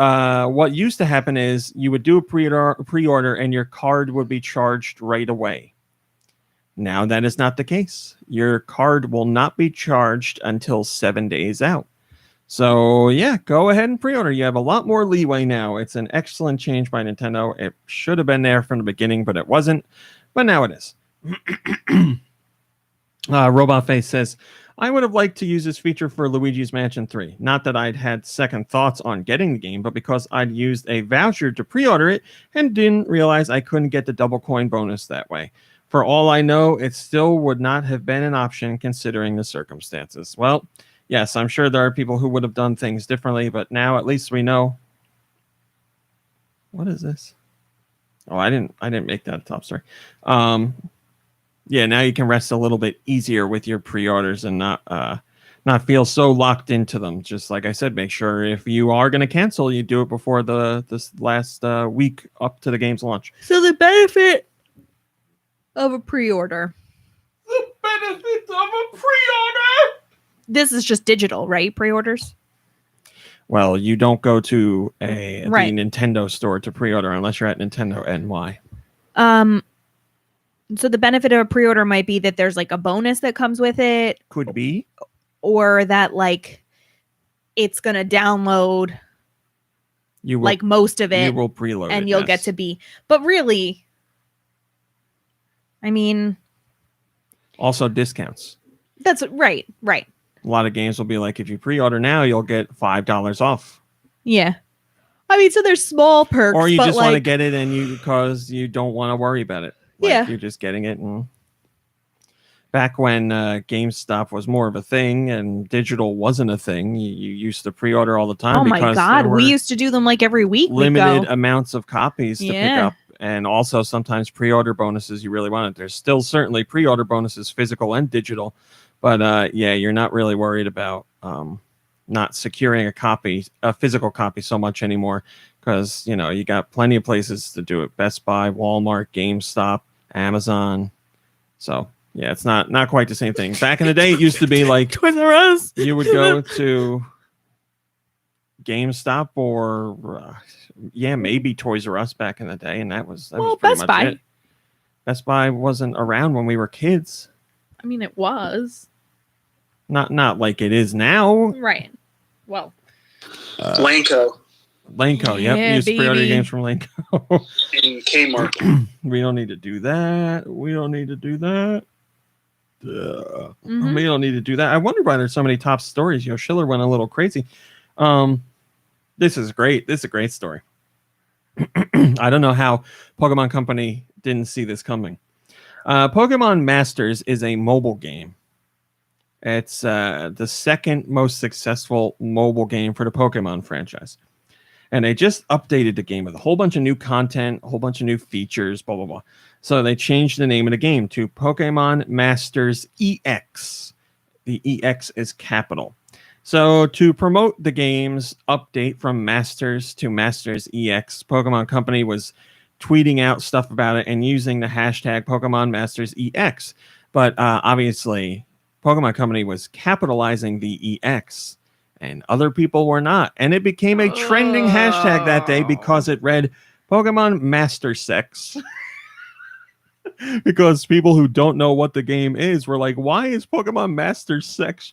what used to happen is you would do a pre-order and your card would be charged right away. Now that is not the case. Your card will not be charged until 7 days out. So yeah, go ahead and pre-order. You have a lot more leeway now. It's an excellent change by Nintendo. It should have been there from the beginning, but it wasn't. But now it is. Robot Face says, I would have liked to use this feature for Luigi's Mansion 3. Not that I'd had second thoughts on getting the game, but because I'd used a voucher to pre-order it and didn't realize I couldn't get the double coin bonus that way. For all I know, it still would not have been an option considering the circumstances. Well, yes, I'm sure there are people who would have done things differently, but now at least we know. What is this? Oh, I didn't make that a top story. Yeah, now you can rest a little bit easier with your pre-orders and not feel so locked into them. Just like I said, make sure if you are going to cancel, you do it before this last week up to the game's launch. So the benefit of a pre-order. The benefit of a pre-order. This is just digital, right? Pre-orders? Well, you don't go to the Nintendo store to pre-order unless you're at Nintendo NY. So the benefit of a pre-order might be that there's like a bonus that comes with it. Could be. Or that like it's going to download like most of it. You will preload and you'll get to be. But really, I mean. Also discounts. That's right. A lot of games will be like, if you pre-order now, you'll get $5 off. Yeah. I mean, so there's small perks, or you but just like, want to get it and because you don't want to worry about it. Like, Yeah. you're just getting it. And back when GameStop was more of a thing and digital wasn't a thing, you used to pre-order all the time. oh my because God, there we were used to do them like every week. limited We'd go. amounts of copies to pick Yeah. up, and also sometimes pre-order bonuses you really wanted. There's still certainly pre-order bonuses, physical and digital, but yeah, you're not really worried about not securing a physical copy so much anymore, because you got plenty of places to do it: Best Buy, Walmart, GameStop, Amazon. So yeah, it's not quite the same thing. Back in the day, it used to be like Toys R Us. you would go to GameStop or maybe Toys R Us back in the day, and that was pretty Best much Buy. it. Best Buy wasn't around when we were kids. I mean, it was. Not like it is now. Right. Well. Lanco Lanco, yep. Yeah, You used to pre-order baby. games from Lanco. in Kmart. We don't need to do that. We don't need to do that. Mhm. We don't need to do that. I wonder why there's so many top stories. Schiller went a little crazy. This is great. This is a great story. I don't know how Pokemon Company didn't see this coming. Pokemon Masters is a mobile game. It's the second most successful mobile game for the Pokemon franchise. And they just updated the game with a whole bunch of new content, a whole bunch of new features, blah, blah, blah. So they changed the name of the game to Pokemon Masters EX. The EX is capital. So to promote the game's update from Masters to Masters EX, Pokemon Company was tweeting out stuff about it and using the hashtag Pokemon Masters EX. But obviously, Pokemon Company was capitalizing the EX, and other people were not. And it became a trending hashtag that day because it read Pokemon Master Sex. Because people who don't know what the game is were like, why is Pokemon Master Sex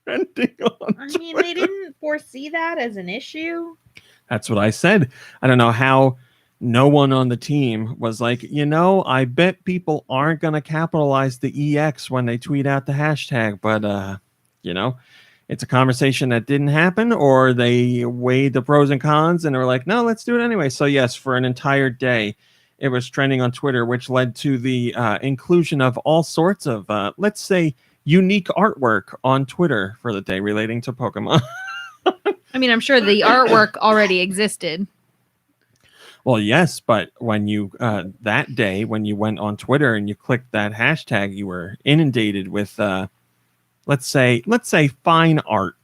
trending on I mean, they didn't foresee that as an issue. That's what I said. I don't know how no one on the team was like, I bet people aren't going to capitalize the EX when they tweet out the hashtag. But, it's a conversation that didn't happen, or they weighed the pros and cons and were like, no, let's do it anyway. So, yes, for an entire day, it was trending on Twitter, which led to the inclusion of all sorts of, let's say, unique artwork on Twitter for the day relating to Pokemon. I mean, I'm sure the artwork already existed. Well, yes, but when you that day when you went on Twitter and you clicked that hashtag, you were inundated with let's say fine art.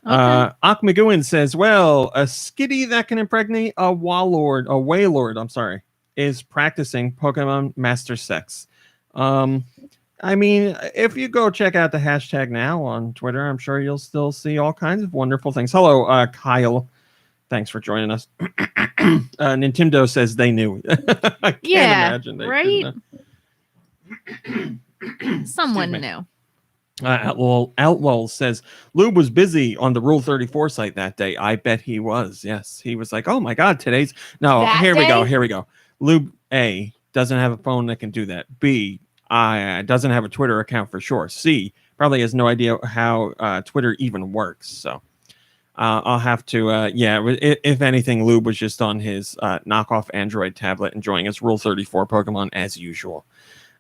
Okay. Akmaguin says, "Well, a skitty that can impregnate a wailord, I'm sorry, is practicing Pokemon Master Sex." I mean, if you go check out the hashtag now on Twitter, I'm sure you'll still see all kinds of wonderful things. Hello, Kyle. Thanks for joining us. Nintendo says they knew. I can't imagine they right? didn't. Someone knew. Outlaw says Lube was busy on the Rule 34 site that day. I bet he was. Yes, he was like, "Oh my God, today's no." That Here we go. day? Here we go. Lube A doesn't have a phone that can do that. B doesn't have a Twitter account for sure. C probably has no idea how Twitter even works. So. I'll have to, if anything, Lube was just on his knockoff Android tablet enjoying his Rule 34 Pokemon as usual.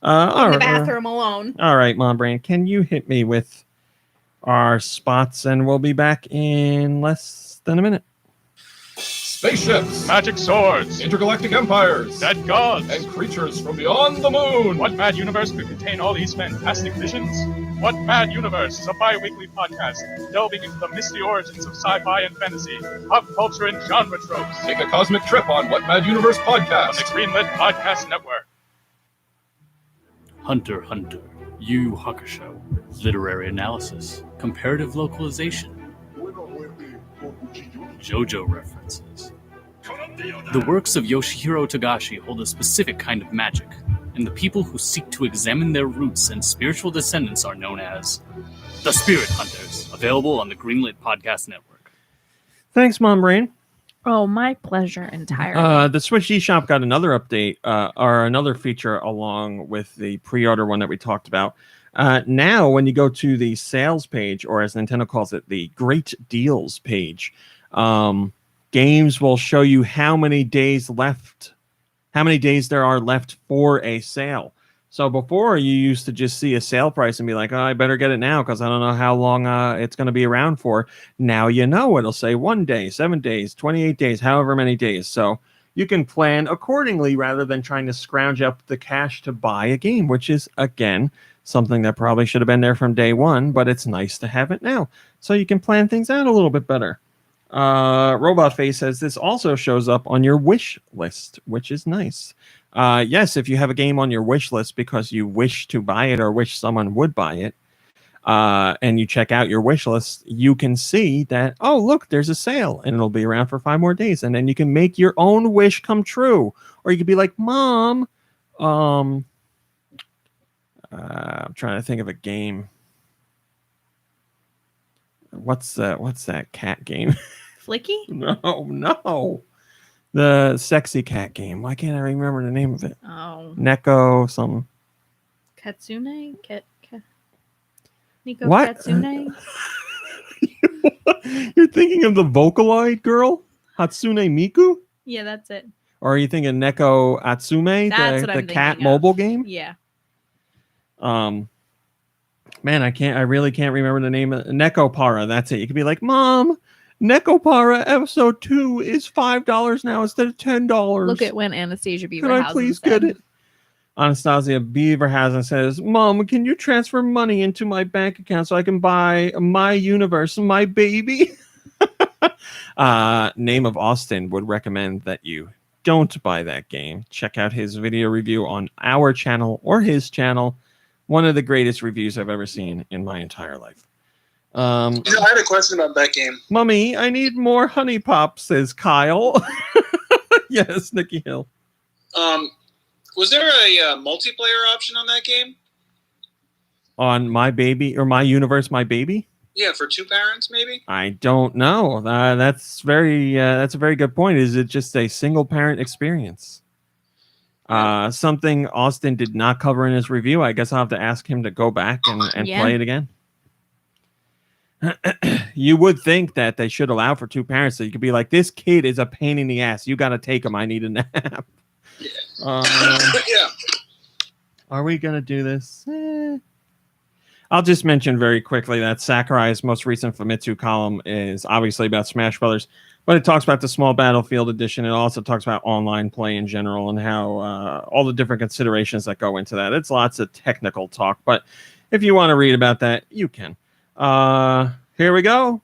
In the bathroom alone. All right, Mom Brain, can you hit me with our spots and we'll be back in less than a minute. Spaceships, Magic swords, intergalactic empires, dead gods, and creatures from beyond the moon. What mad universe could contain all these fantastic visions? What Mad Universe is a bi-weekly podcast delving into the misty origins of sci-fi and fantasy, pop culture and genre tropes. Take a cosmic trip on What Mad Universe On the Podcast. Greenlit Podcast Network. Hunter x Hunter, Yu Yu Hakusho, literary analysis, comparative localization, JoJo references. The works of Yoshihiro Togashi hold a specific kind of magic, and the people who seek to examine their roots and spiritual descendants are known as the Spirit Hunters, available on the Greenlit Podcast Network. Thanks, Mom Brain. Oh, my pleasure entirely. The Switch eShop got another update or another feature along with the pre-order one that we talked about. Now, when you go to the sales page, or as Nintendo calls it, the Great Deals page, games will show you how many days there are left for a sale. So before, you used to just see a sale price and be like, oh, I better get it now because I don't know how long it's going to be around for. Now you know it'll say 1 day, 7 days, 28 days, however many days. So you can plan accordingly rather than trying to scrounge up the cash to buy a game, which is, again, something that probably should have been there from day one, but it's nice to have it now. So you can plan things out a little bit better. Robot Face says this also shows up on your wish list, which is nice. Yes, if you have a game on your wish list because you wish to buy it or wish someone would buy it, and you check out your wish list, you can see that, oh, look, there's a sale, and it'll be around for 5 more days. And then you can make your own wish come true. Or you could be like, Mom, I'm trying to think of a game. What's that cat game? Flicky? No. The sexy cat game. Why can't I remember the name of it? Oh. Neko something. Katsune? Nico What? Katsune? You're thinking of the Vocaloid girl? Hatsune Miku? Yeah, that's it. Or are you thinking Neko Atsume, That's what the I'm cat thinking of. mobile game? Yeah. Man, I really can't remember the name of Neko Para. That's it. You could be like, Mom, Neko Para episode 2 is $5 now instead of $10. Look at when Anastasia Beaverhausen Can I please get it? Anastasia Beaverhausen says, Mom, can you transfer money into my bank account so I can buy My Universe, My Baby? Name of Austin would recommend that you don't buy that game. Check out his video review on our channel or his channel. One of the greatest reviews I've ever seen in my entire life. I had a question about that game. Mummy, I need more honey pop, says Kyle. Yes, Nikki Hill. Was there a multiplayer option on that game? On My Baby or My Universe, My Baby? Yeah, for 2 parents, maybe? I don't know. That's a very good point. Is it just a single parent experience? Something Austin did not cover in his review. I guess I'll have to ask him to go back and play it again. You would think that they should allow for 2 parents, so you could be like, this kid is a pain in the ass. You got to take him. I need a nap. Yeah. Are we going to do this? I'll just mention very quickly that Sakurai's most recent Famitsu column is obviously about Smash Brothers, but it talks about the Small Battlefield edition. It also talks about online play in general and how all the different considerations that go into that. It's lots of technical talk, but if you want to read about that, you can. Here we go.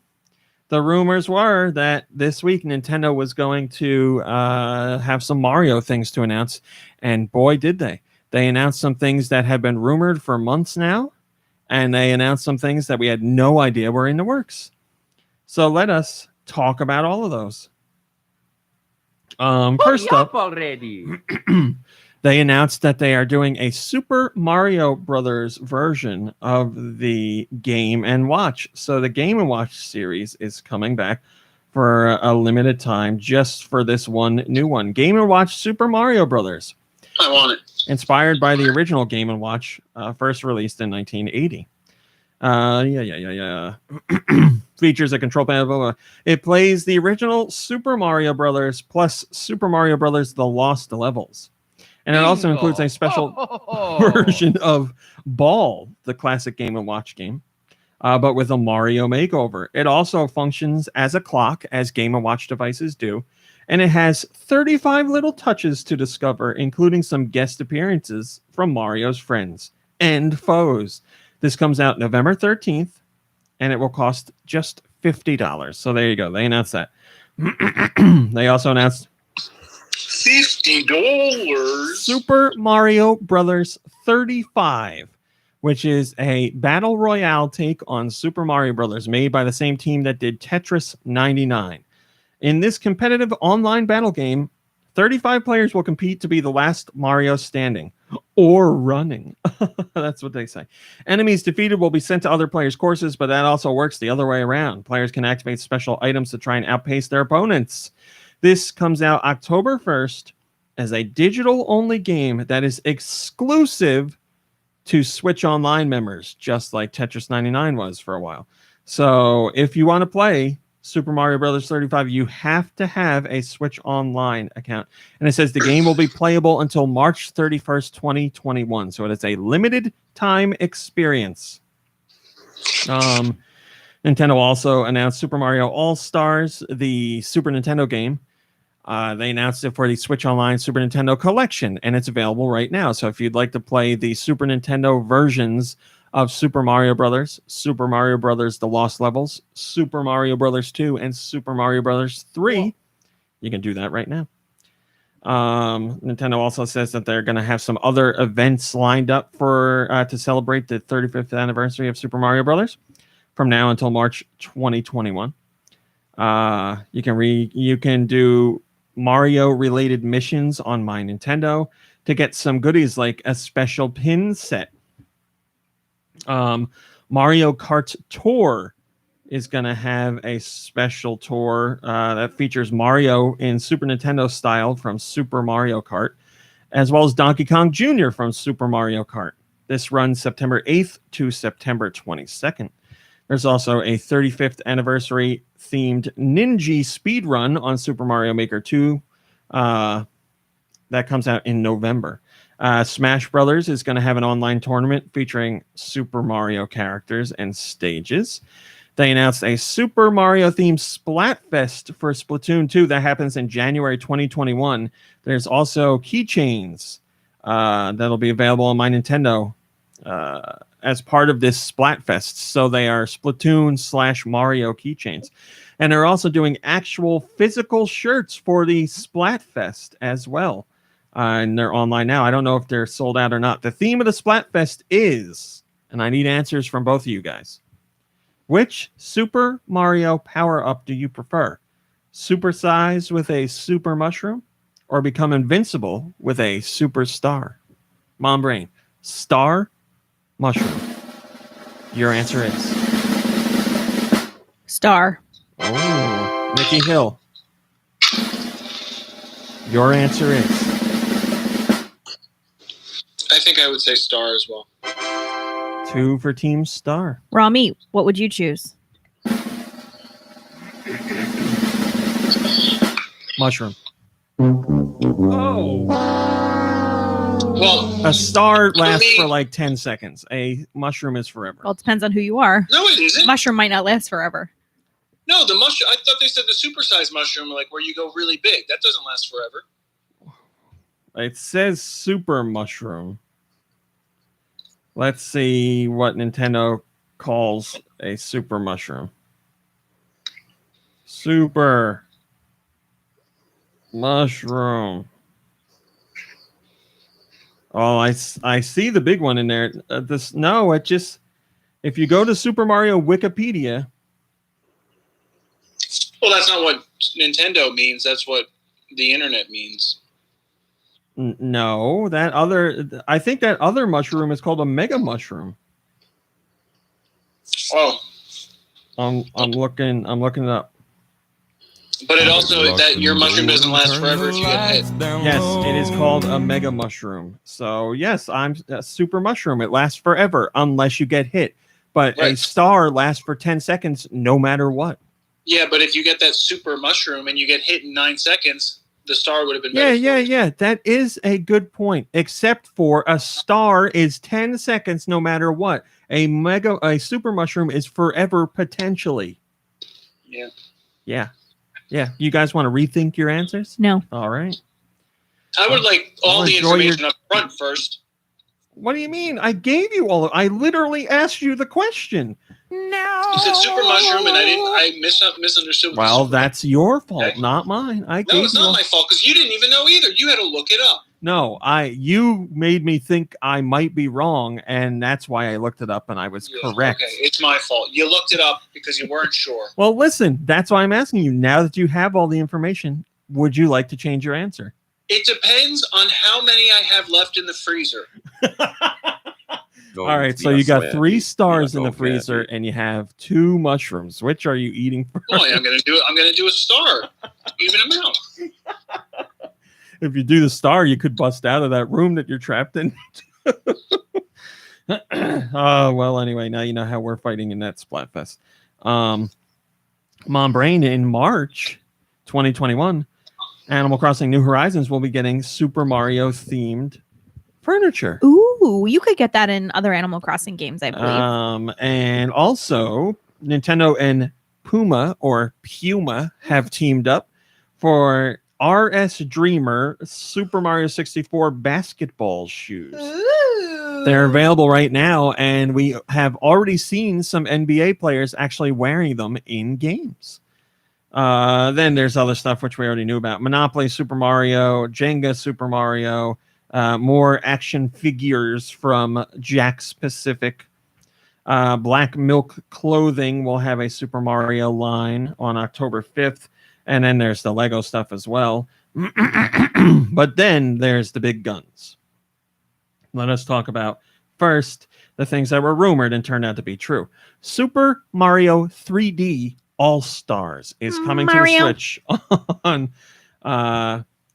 The rumors were that this week Nintendo was going to have some Mario things to announce, and boy, did they. They announced some things that have been rumored for months now, and they announced some things that we had no idea were in the works. So let us talk about all of those. First up, already. they announced that they are doing a Super Mario Brothers version of the Game & Watch. So the Game & Watch series is coming back for a limited time just for this one new one. Game & Watch Super Mario Brothers. I want it. Inspired by the original Game & Watch, first released in 1980. Features a control panel. Blah, blah. It plays the original Super Mario Brothers plus Super Mario Brothers The Lost Levels. And it also includes a special version of Ball, the classic Game & Watch game, but with a Mario makeover. It also functions as a clock, as Game & Watch devices do. And it has 35 little touches to discover, including some guest appearances from Mario's friends and foes. This comes out November 13th, and it will cost just $50. So there you go. They announced that. They also announced $50. Super Mario Brothers 35, which is a battle royale take on Super Mario Brothers, made by the same team that did Tetris 99. In this competitive online battle game, 35 players will compete to be the last Mario standing or running. That's what they say. Enemies defeated will be sent to other players' courses, but that also works the other way around. Players can activate special items to try and outpace their opponents. This comes out October 1st as a digital-only game that is exclusive to Switch Online members, just like Tetris 99 was for a while. So if you want to play Super Mario Brothers 35, you have to have a Switch Online account. And it says the game will be playable until March 31st, 2021. So it is a limited time experience. Nintendo also announced Super Mario All-Stars, the Super Nintendo game. They announced it for the Switch Online Super Nintendo Collection, and it's available right now. So if you'd like to play the Super Nintendo versions of Super Mario Brothers, Super Mario Brothers The Lost Levels, Super Mario Brothers 2, and Super Mario Brothers 3, you can do that right now. Nintendo also says that they're going to have some other events lined up for to celebrate the 35th anniversary of Super Mario Brothers from now until March 2021. You can do Mario related missions on My Nintendo to get some goodies like a special pin set. Mario Kart Tour is going to have a special tour that features Mario in Super Nintendo style from Super Mario Kart, as well as Donkey Kong Jr. from Super Mario Kart. This runs September 8th to September 22nd. There's also a 35th anniversary themed Ninja speedrun on Super Mario Maker 2 that comes out in November. Smash Brothers is going to have an online tournament featuring Super Mario characters and stages. They announced a Super Mario themed Splatfest for Splatoon 2 that happens in January 2021. There's also keychains that'll be available on My Nintendo as part of this Splatfest. So they are Splatoon/Mario keychains. And they're also doing actual physical shirts for the Splatfest as well. And they're online now. I don't know if they're sold out or not. The theme of the Splatfest is, and I need answers from both of you guys, which Super Mario power-up do you prefer? Supersize with a super mushroom or become invincible with a superstar? Mom Brain, star, mushroom. Your answer is? Star. Oh, Nikki Hill. Your answer is? I think I would say star as well. 2 for Team Star. Rami, what would you choose? Mushroom. Oh. Well, A star lasts me- for like 10 seconds. A mushroom is forever. Well, it depends on who you are. no, it isn't. Mushroom might not last forever. No, the mushroom. I thought they said the supersized mushroom, like where you go really big. That doesn't last forever. It says super mushroom. Let's see what Nintendo calls a super mushroom. Super mushroom. Oh, I see the big one in there. If you go to Super Mario Wikipedia. Well, that's not what Nintendo means. That's what the internet means. No, I think that other mushroom is called a mega mushroom. Oh, I'm looking it up. but it also that your mushroom doesn't last forever if you get hit. Yes, it is called a mega mushroom. So yes, I'm a super mushroom. It lasts forever unless you get hit. But a Right. star lasts for 10 seconds no matter what. Yeah, but if you get that super mushroom and you get hit in 9 seconds, the star would have been Yeah, better. yeah, yeah. That is a good point. Except for a star is 10 seconds no matter what. A super mushroom is forever potentially. Yeah. Yeah. Yeah. You guys want to rethink your answers? No. All right. I would like all the enjoy information up front first. What do you mean? I gave you all. I literally asked you the question. No. You said super mushroom, and I misunderstood. What Well, the super that's your fault, Okay. not mine. I No, gave it's you not all- my fault because you didn't even know either. You had to look it up. No, you made me think I might be wrong, and that's why I looked it up and I was Yeah, correct. Okay, it's my fault. You looked it up because you weren't sure. Well, listen, that's why I'm asking you. Now that you have all the information, would you like to change your answer? It depends on how many I have left in the freezer. All right, so you got 3 stars in the freezer, and and you have 2 mushrooms. Which are you eating first? Boy, I'm gonna do a star. Even them out. If you do the star, you could bust out of that room that you're trapped in. Oh, well, anyway, now you know how we're fighting in that Splatfest. Mom Brain in March 2021, Animal Crossing New Horizons will be getting Super Mario themed furniture. Ooh, you could get that in other Animal Crossing games, I believe. And also, Nintendo and Puma have teamed up for RS Dreamer Super Mario 64 basketball shoes. Ooh. They're available right now, and we have already seen some NBA players actually wearing them in games. Then there's other stuff which we already knew about. Monopoly Super Mario, Jenga Super Mario, more action figures from Jakks Pacific. Black Milk Clothing will have a Super Mario line on October 5th. And then there's the Lego stuff as well. But then there's the big guns. Let us talk about first the things that were rumored and turned out to be true. Super Mario 3D All-Stars is coming to the Switch on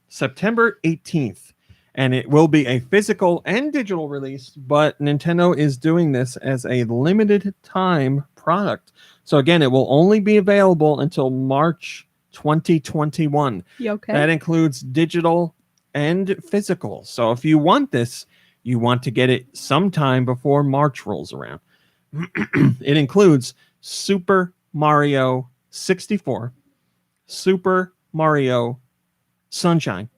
September 18th. And it will be a physical and digital release, but Nintendo is doing this as a limited time product. So again, it will only be available until March 2021. You okay? That includes digital and physical. So if you want this, you want to get it sometime before March rolls around. It includes Super Mario 64, Super Mario Sunshine,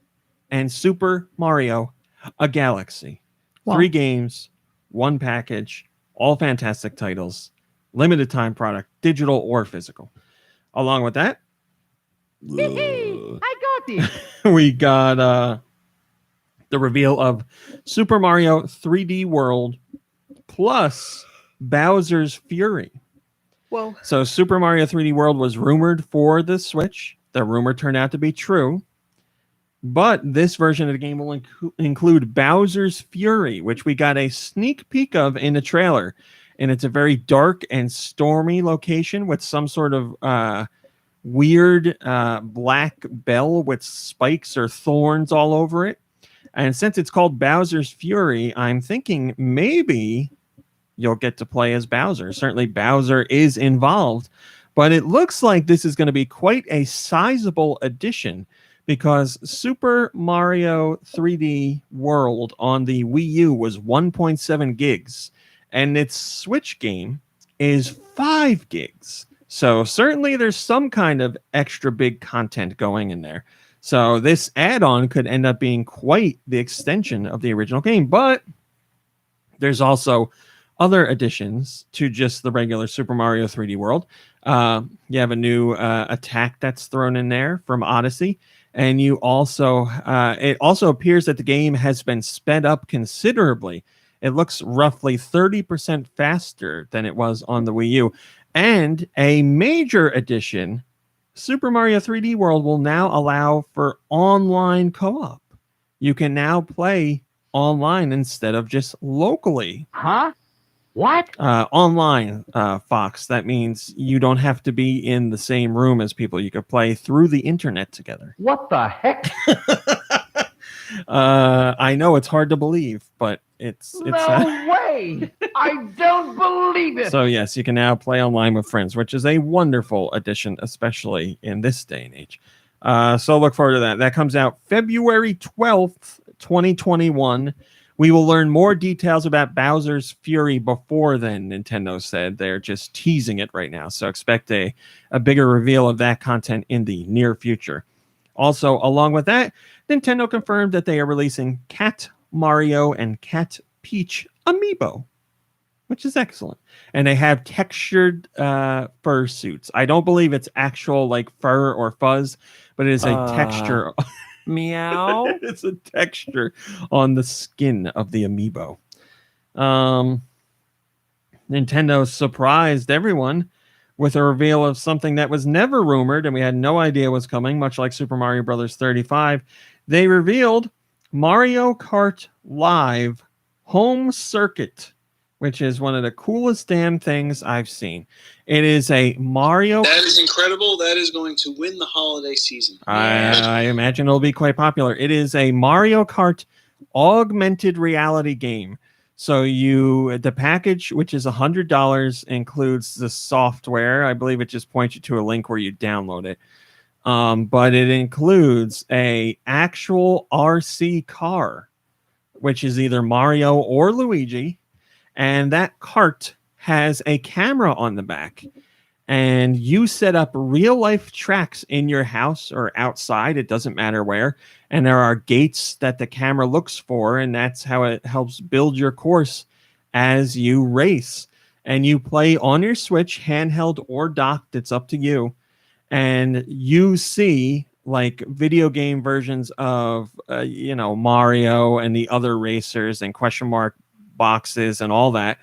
and Super Mario A Galaxy. Wow. 3 games, 1 package, all fantastic titles, limited time product, digital or physical. Along with that, I got it. we got the reveal of Super Mario 3D World plus Bowser's Fury. Whoa. So Super Mario 3D World was rumored for the Switch. The rumor turned out to be true. But this version of the game will include Bowser's Fury, which we got a sneak peek of in the trailer. And it's a very dark and stormy location with some sort of weird black bell with spikes or thorns all over it. And since it's called Bowser's Fury, I'm thinking maybe you'll get to play as Bowser. Certainly Bowser is involved. But it looks like this is going to be quite a sizable addition, because Super Mario 3D World on the Wii U was 1.7 gigs, and its Switch game is 5 gigs. So certainly there's some kind of extra big content going in there. So this add-on could end up being quite the extension of the original game, but there's also other additions to just the regular Super Mario 3D World. You have a new attack that's thrown in there from Odyssey. And you also, it also appears that the game has been sped up considerably. It looks roughly 30% faster than it was on the Wii U. And a major addition, Super Mario 3D World will now allow for online co-op. You can now play online instead of just locally. Huh? What? Online, Fox. That means you don't have to be in the same room as people. You could play through the internet together. What the heck? I know it's hard to believe, but it's No way! I don't believe it! So yes, you can now play online with friends, which is a wonderful addition, especially in this day and age. So look forward to that. That comes out February 12th, 2021. We will learn more details about Bowser's Fury before then, Nintendo said. They're just teasing it right now, so expect a bigger reveal of that content in the near future. Also, along with that, Nintendo confirmed that they are releasing Cat Mario and Cat Peach Amiibo, which is excellent. And they have textured fur suits. I don't believe it's actual like fur or fuzz, but it is a texture. Meow. It's a texture on the skin of the amiibo. Nintendo surprised everyone with a reveal of something that was never rumored and we had no idea was coming, much like Super Mario Bros. 35. They revealed Mario Kart Live Home Circuit, which is one of the coolest damn things I've seen. It is a Mario... That is incredible. That is going to win the holiday season. I imagine it'll be quite popular. It is a Mario Kart augmented reality game. So the package, which is $100, includes the software. I believe it just points you to a link where you download it. But it includes a actual RC car, which is either Mario or Luigi, and that cart has a camera on the back. And you set up real life tracks in your house or outside, it doesn't matter where. And there are gates that the camera looks for, and that's how it helps build your course as you race. And you play on your Switch, handheld or docked, it's up to you. And you see like video game versions of, Mario and the other racers and question mark boxes and all that.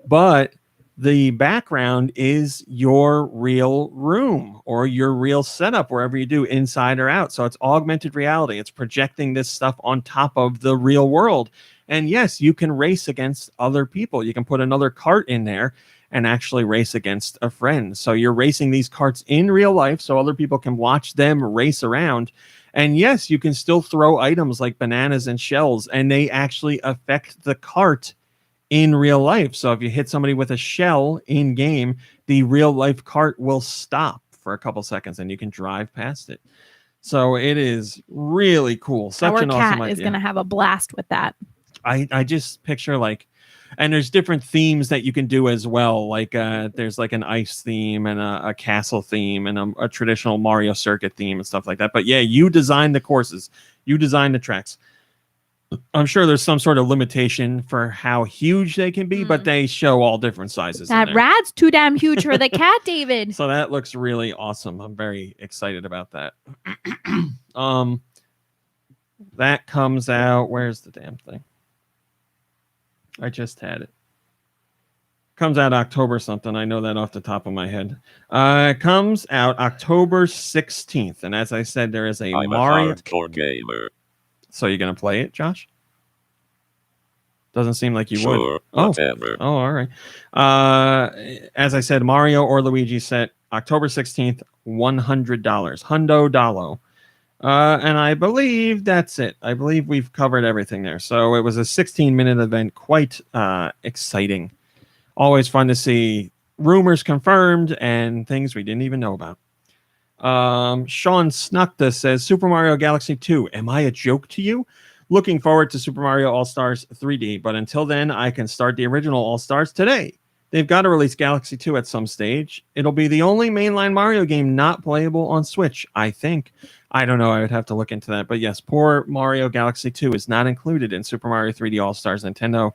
But the background is your real room or your real setup, wherever you do, inside or out. So it's augmented reality. It's projecting this stuff on top of the real world. And yes, you can race against other people. You can put another cart in there and actually race against a friend. So you're racing these carts in real life so other people can watch them race around. And yes, you can still throw items like bananas and shells, and they actually affect the cart in real life. So if you hit somebody with a shell in game, the real life cart will stop for a couple seconds and you can drive past it. So it is really cool. Such an awesome idea. Our cat is going to have a blast with that. I just picture and there's different themes that you can do as well. Like there's like an ice theme and a castle theme and a traditional Mario circuit theme and stuff like that. But yeah, you design the courses, you design the tracks. I'm sure there's some sort of limitation for how huge they can be, but they show all different sizes. That rat's too damn huge for the cat, David. So that looks really awesome. I'm very excited about that. That comes out. Where's the damn thing? I just had it. Comes out October something. I know that off the top of my head. It comes out October 16th. And as I said, there is I'm Mario. a hardcore gamer. So you're going to play it, Josh? Doesn't seem like you Sure, would. whatever. Oh, all right. As I said, Mario or Luigi set October 16th, $100. Hundo Dollo. And I believe that's it. I believe we've covered everything there. So it was a 16-minute event. Quite exciting. Always fun to see rumors confirmed and things we didn't even know about. Sean Snukta says, Super Mario Galaxy 2, am I a joke to you? Looking forward to Super Mario All-Stars 3D, but until then, I can start the original All-Stars today. They've got to release Galaxy 2 at some stage. It'll be the only mainline Mario game not playable on Switch, I think. I don't know. I would have to look into that. But yes, poor Mario Galaxy 2 is not included in Super Mario 3D All-Stars. Nintendo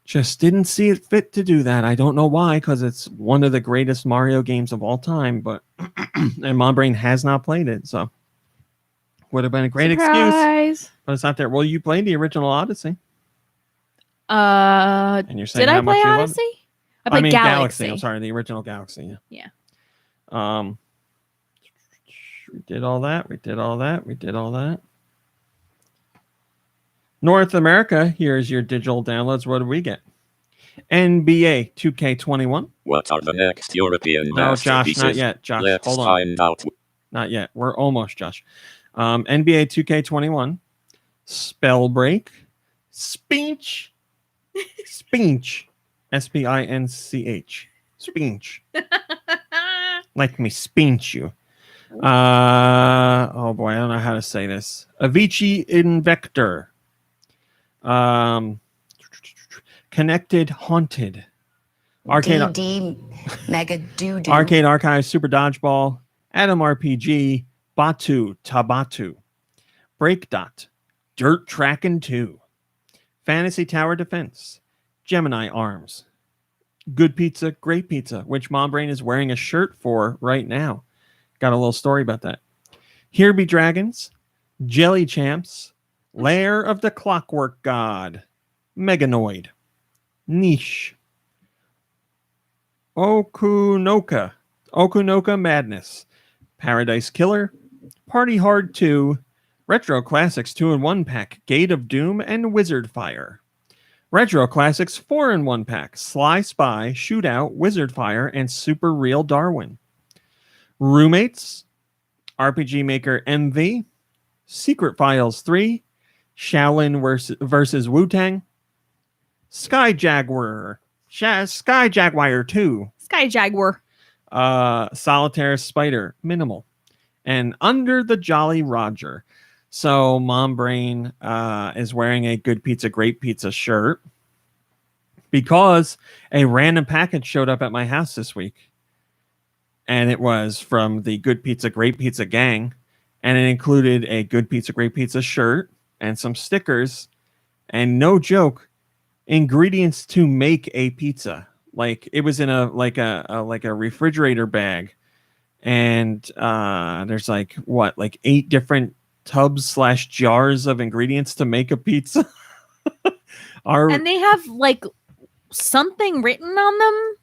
just didn't see it fit to do that. I don't know why, because it's one of the greatest Mario games of all time, but and my brain has not played it, so would have been a great excuse. But it's not there. Well, you played the original Odyssey. And you're saying did how I play much you Odyssey? I played Galaxy. I'm sorry, the original Galaxy. Yeah. We did all that. We did all that. North America, here's your digital downloads. What do we get? NBA 2K21. What are the next European No, Josh, masterpieces? not yet. Josh, Let's hold on. find out. Not yet. We're almost, Josh. NBA 2K21. Spellbreak. Spinch. Spinch. S-P-I-N-C-H. Spinch. Like me spinch you. Oh boy, I don't know how to say this. Avicii Invector. Connected Haunted. Arcade D Mega Doo Doo. Arcade Archive, Super Dodgeball, Atom RPG, Batu Tabatu, Breakdot, Dirt Trackin' 2, Fantasy Tower Defense, Gemini Arms, Good Pizza, Great Pizza, which Mom Brain is wearing a shirt for right now. Got a little story about that. Here Be Dragons, Jelly Champs, Lair of the Clockwork God, Meganoid, Niche, Okunoka Madness, Paradise Killer, Party Hard 2, Retro Classics 2-in-1 Pack, Gate of Doom, and Wizard Fire. Retro Classics 4-in-1 Pack, Sly Spy, Shootout, Wizard Fire, and Super Real Darwin. Roommates, RPG Maker MV, Secret Files 3, Shaolin versus Wu-Tang, Sky Jaguar 2, Sky Jaguar. Solitaire Spider, minimal, and Under the Jolly Roger. So Mom Brain is wearing a Good Pizza, Great Pizza shirt because a random package showed up at my house this week. And it was from the Good Pizza, Great Pizza gang. And it included a Good Pizza, Great Pizza shirt and some stickers. And no joke, ingredients to make a pizza. Like it was in a refrigerator bag. And there's like 8 different tubs/jars of ingredients to make a pizza. And they have like something written on them.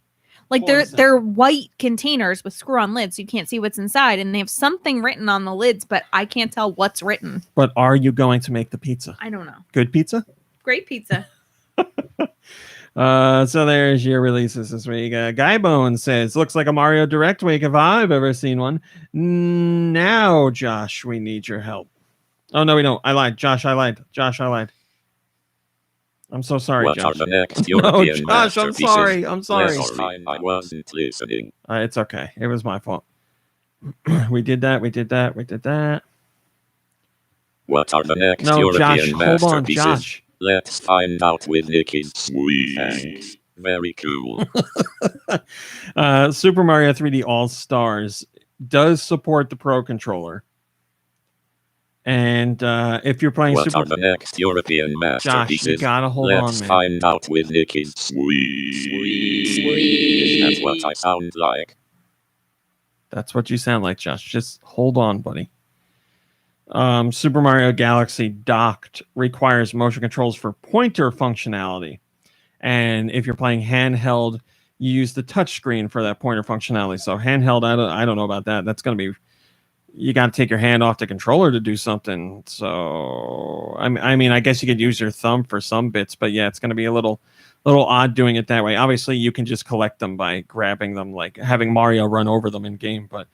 Like they're white containers with screw-on lids, so you can't see what's inside, and they have something written on the lids, but I can't tell what's written. But are you going to make the pizza? I don't know. Good pizza? Great pizza. So there's your releases this week. Guy Bone says, looks like a Mario Direct week if I've ever seen one. Now, Josh, we need your help. Oh, no, we don't. I lied. Josh, I lied. I'm so sorry, what Josh. Are the next European no, Josh, I'm sorry. Last time I wasn't listening. It's okay. It was my fault. We did that. What are the next European masterpieces? Josh. Let's find out with Nicky's sweet. Very cool. Super Mario 3D All-Stars does support the Pro Controller. And if you're playing what are the next European masterpieces? Josh, you gotta hold on, man. Let's find out with Nicky's sweet. That's what I sound like. That's what you sound like, Josh. Just hold on, buddy. Super Mario Galaxy Docked requires motion controls for pointer functionality. And if you're playing handheld, you use the touchscreen for that pointer functionality. So handheld, I don't know about that. That's going to be... You got to take your hand off the controller to do something. So, I mean, I guess you could use your thumb for some bits, but yeah, it's going to be a little odd doing it that way. Obviously, you can just collect them by grabbing them, like having Mario run over them in game. But,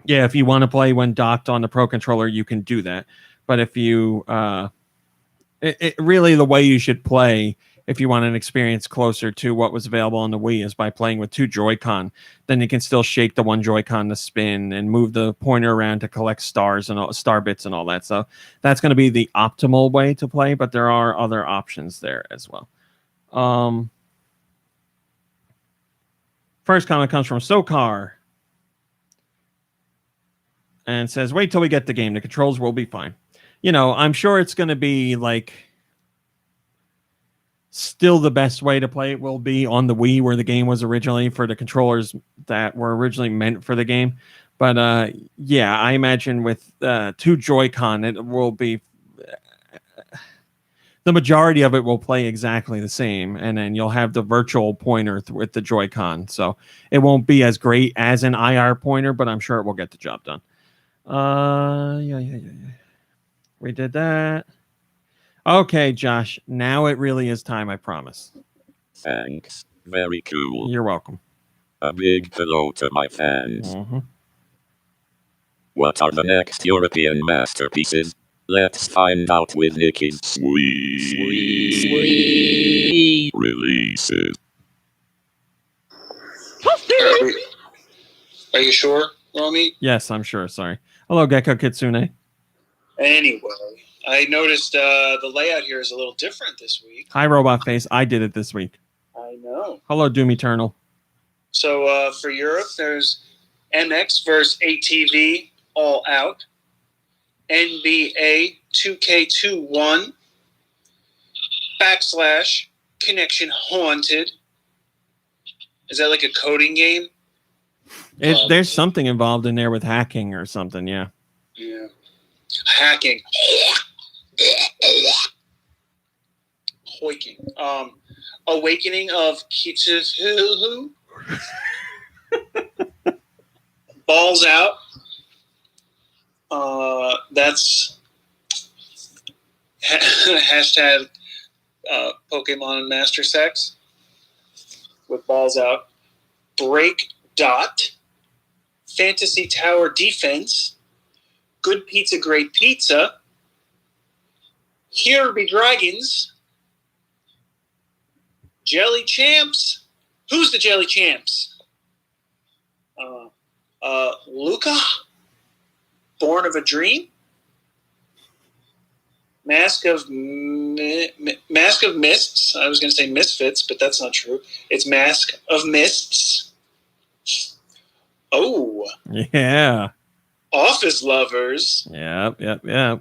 yeah, if you want to play when docked on the Pro Controller, you can do that. But if you, really the way you should play, if you want an experience closer to what was available on the Wii, is by playing with 2 Joy-Con. Then you can still shake the one Joy-Con to spin and move the pointer around to collect stars and star bits and all that. So that's going to be the optimal way to play, but there are other options there as well. First comment comes from Sokar and says, wait till we get the game. The controls will be fine. You know, I'm sure it's going to be like... Still, the best way to play it will be on the Wii, where the game was originally, for the controllers that were originally meant for the game. But yeah, I imagine with 2 Joy-Con, it will be... the majority of it will play exactly the same, and then you'll have the virtual pointer with the Joy-Con. So it won't be as great as an IR pointer, but I'm sure it will get the job done. Yeah. We did that. Okay, Josh, now it really is time, I promise. Thanks. Very cool. You're welcome. A big hello to my fans. Mm-hmm. What are the next European masterpieces? Let's find out with Nicky's sweet releases. Are you sure, Romy? Yes, I'm sure. Sorry. Hello, Gecko Kitsune. Anyway, I noticed the layout here is a little different this week. Hi, Robot Face. I did it this week. I know. Hello, Doom Eternal. So for Europe, there's MX vs. ATV All Out, NBA 2K21, / Connection Haunted. Is that like a coding game? There's something involved in there with hacking or something, yeah. Yeah. Hacking. Hoiking. Awakening of Kitsuhu. Balls Out. That's hashtag Pokemon Master Sex with Balls Out. Break Dot. Fantasy Tower Defense. Good Pizza, Great Pizza. Here be dragons. Jelly champs. Who's the jelly champs? Luca? Born of a Dream? Mask of Mists. I was going to say Misfits, but that's not true. It's Mask of Mists. Oh. Yeah. Office Lovers. Yep. Yeah.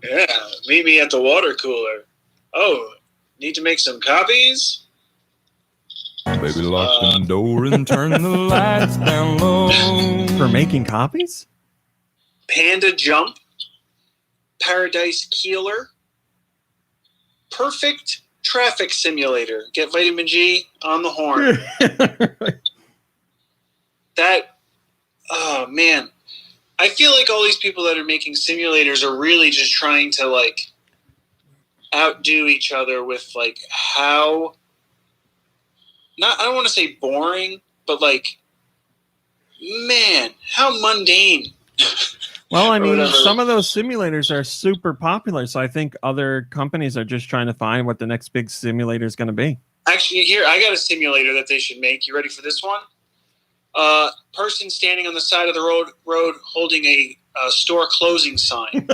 Meet me at the water cooler. Oh, need to make some copies? Baby, lock the door and turn the lights down low. For making copies? Panda Jump. Paradise Keeler. Perfect Traffic Simulator. Get vitamin G on the horn. Oh man. I feel like all these people that are making simulators are really just trying to like outdo each other with like how, I don't want to say boring, but like, man, how mundane. Well, I mean, some of those simulators are super popular, so I think other companies are just trying to find what the next big simulator is going to be. Actually, here, I got a simulator that they should make. You ready for this one? Person standing on the side of the road holding a store closing sign.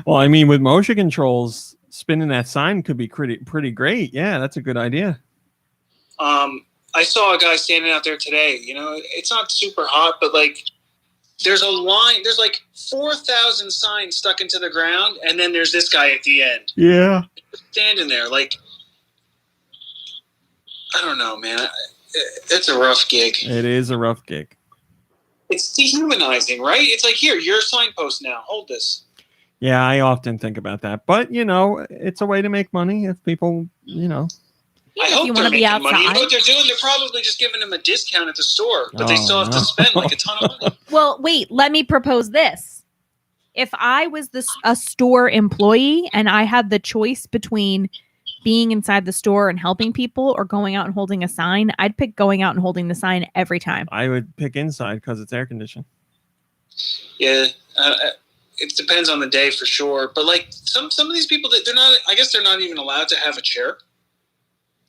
Well, I mean, with motion controls, spinning that sign could be pretty great. Yeah, that's a good idea. I saw a guy standing out there today. You know, it's not super hot, but like, there's a line. There's like 4,000 signs stuck into the ground, and then there's this guy at the end. Yeah, standing there, like, I don't know, man. It's a rough gig. It is a rough gig. It's dehumanizing, right? It's like, here, you're a signpost now. Hold this. Yeah, I often think about that. But, you know, it's a way to make money if people, you know. Yeah, I hope you they're want to be making money. You know outside. what they're doing? They're probably just giving them a discount at the store, but they still have to spend like a ton of money. Well, wait, let me propose this. If I was a store employee and I had the choice between being inside the store and helping people or going out and holding a sign, I'd pick going out and holding the sign every time. I would pick inside because it's air conditioned. Yeah, it depends on the day for sure. But like some of these people, they're not. I guess they're not even allowed to have a chair.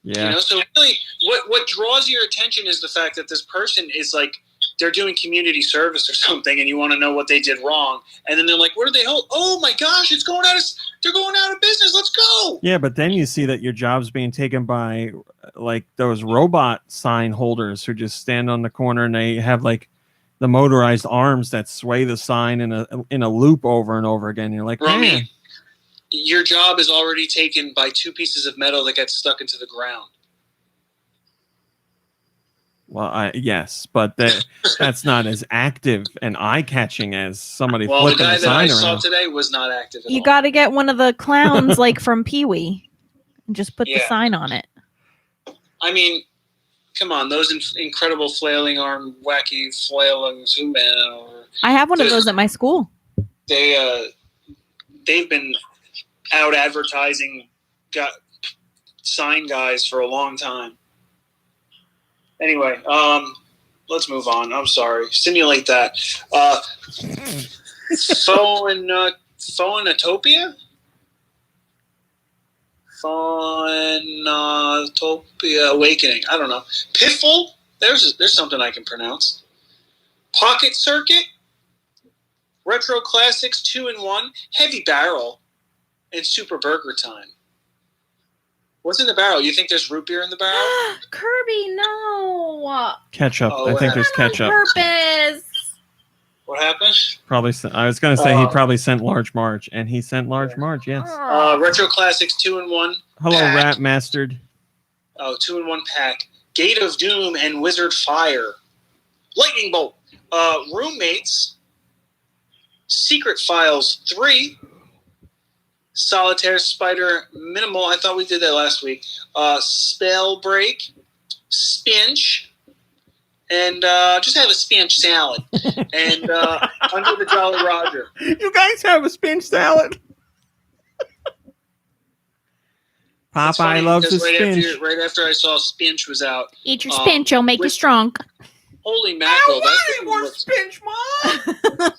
Yeah. You know, so really, what draws your attention is the fact that this person is like, they're doing community service or something, and you want to know what they did wrong, and then they're like, "What do they hold? Oh my gosh, they're going out of business. Let's go!" Yeah, but then you see that your job's being taken by like those robot sign holders who just stand on the corner and they have like the motorized arms that sway the sign in a loop over and over again. You're like, man. Your job is already taken by two pieces of metal that get stuck into the ground. Well, yes, but that's not as active and eye-catching as somebody flipping a sign around. The guy that I saw today was not active at all. You got to get one of the clowns like from Pee-wee and just put the sign on it. I mean, come on, those incredible flailing arm, wacky flailing Zoom-Man. I have one of those at my school. They've been out advertising sign guys for a long time. Anyway, let's move on. I'm sorry. Simulate that. Phonotopia? Phonotopia Awakening. I don't know. Piffle? There's something I can pronounce. Pocket Circuit? Retro Classics 2-in-1? Heavy Barrel? And Super Burger Time. What's in the barrel? You think there's root beer in the barrel? Kirby, no. Ketchup. I think there's ketchup. Purpose. What happened? Probably. I was going to say he probably sent Large Marge, and he sent Large Marge. Yes. Retro Classics 2-in-1. Hello, pack. Rat Mastered. Oh, 2-in-1 pack. Gate of Doom and Wizard Fire. Lightning Bolt. Roommates. Secret Files 3. Solitaire Spider Minimal. I thought we did that last week. Spell Break. Spinch. And just have a spinch salad. And Under the Jolly Roger. You guys have a spinch salad? Popeye loves a spinch. Right after I saw Spinch was out. Eat your spinch, it'll make you strong. Holy mackerel. Spinch, Mom!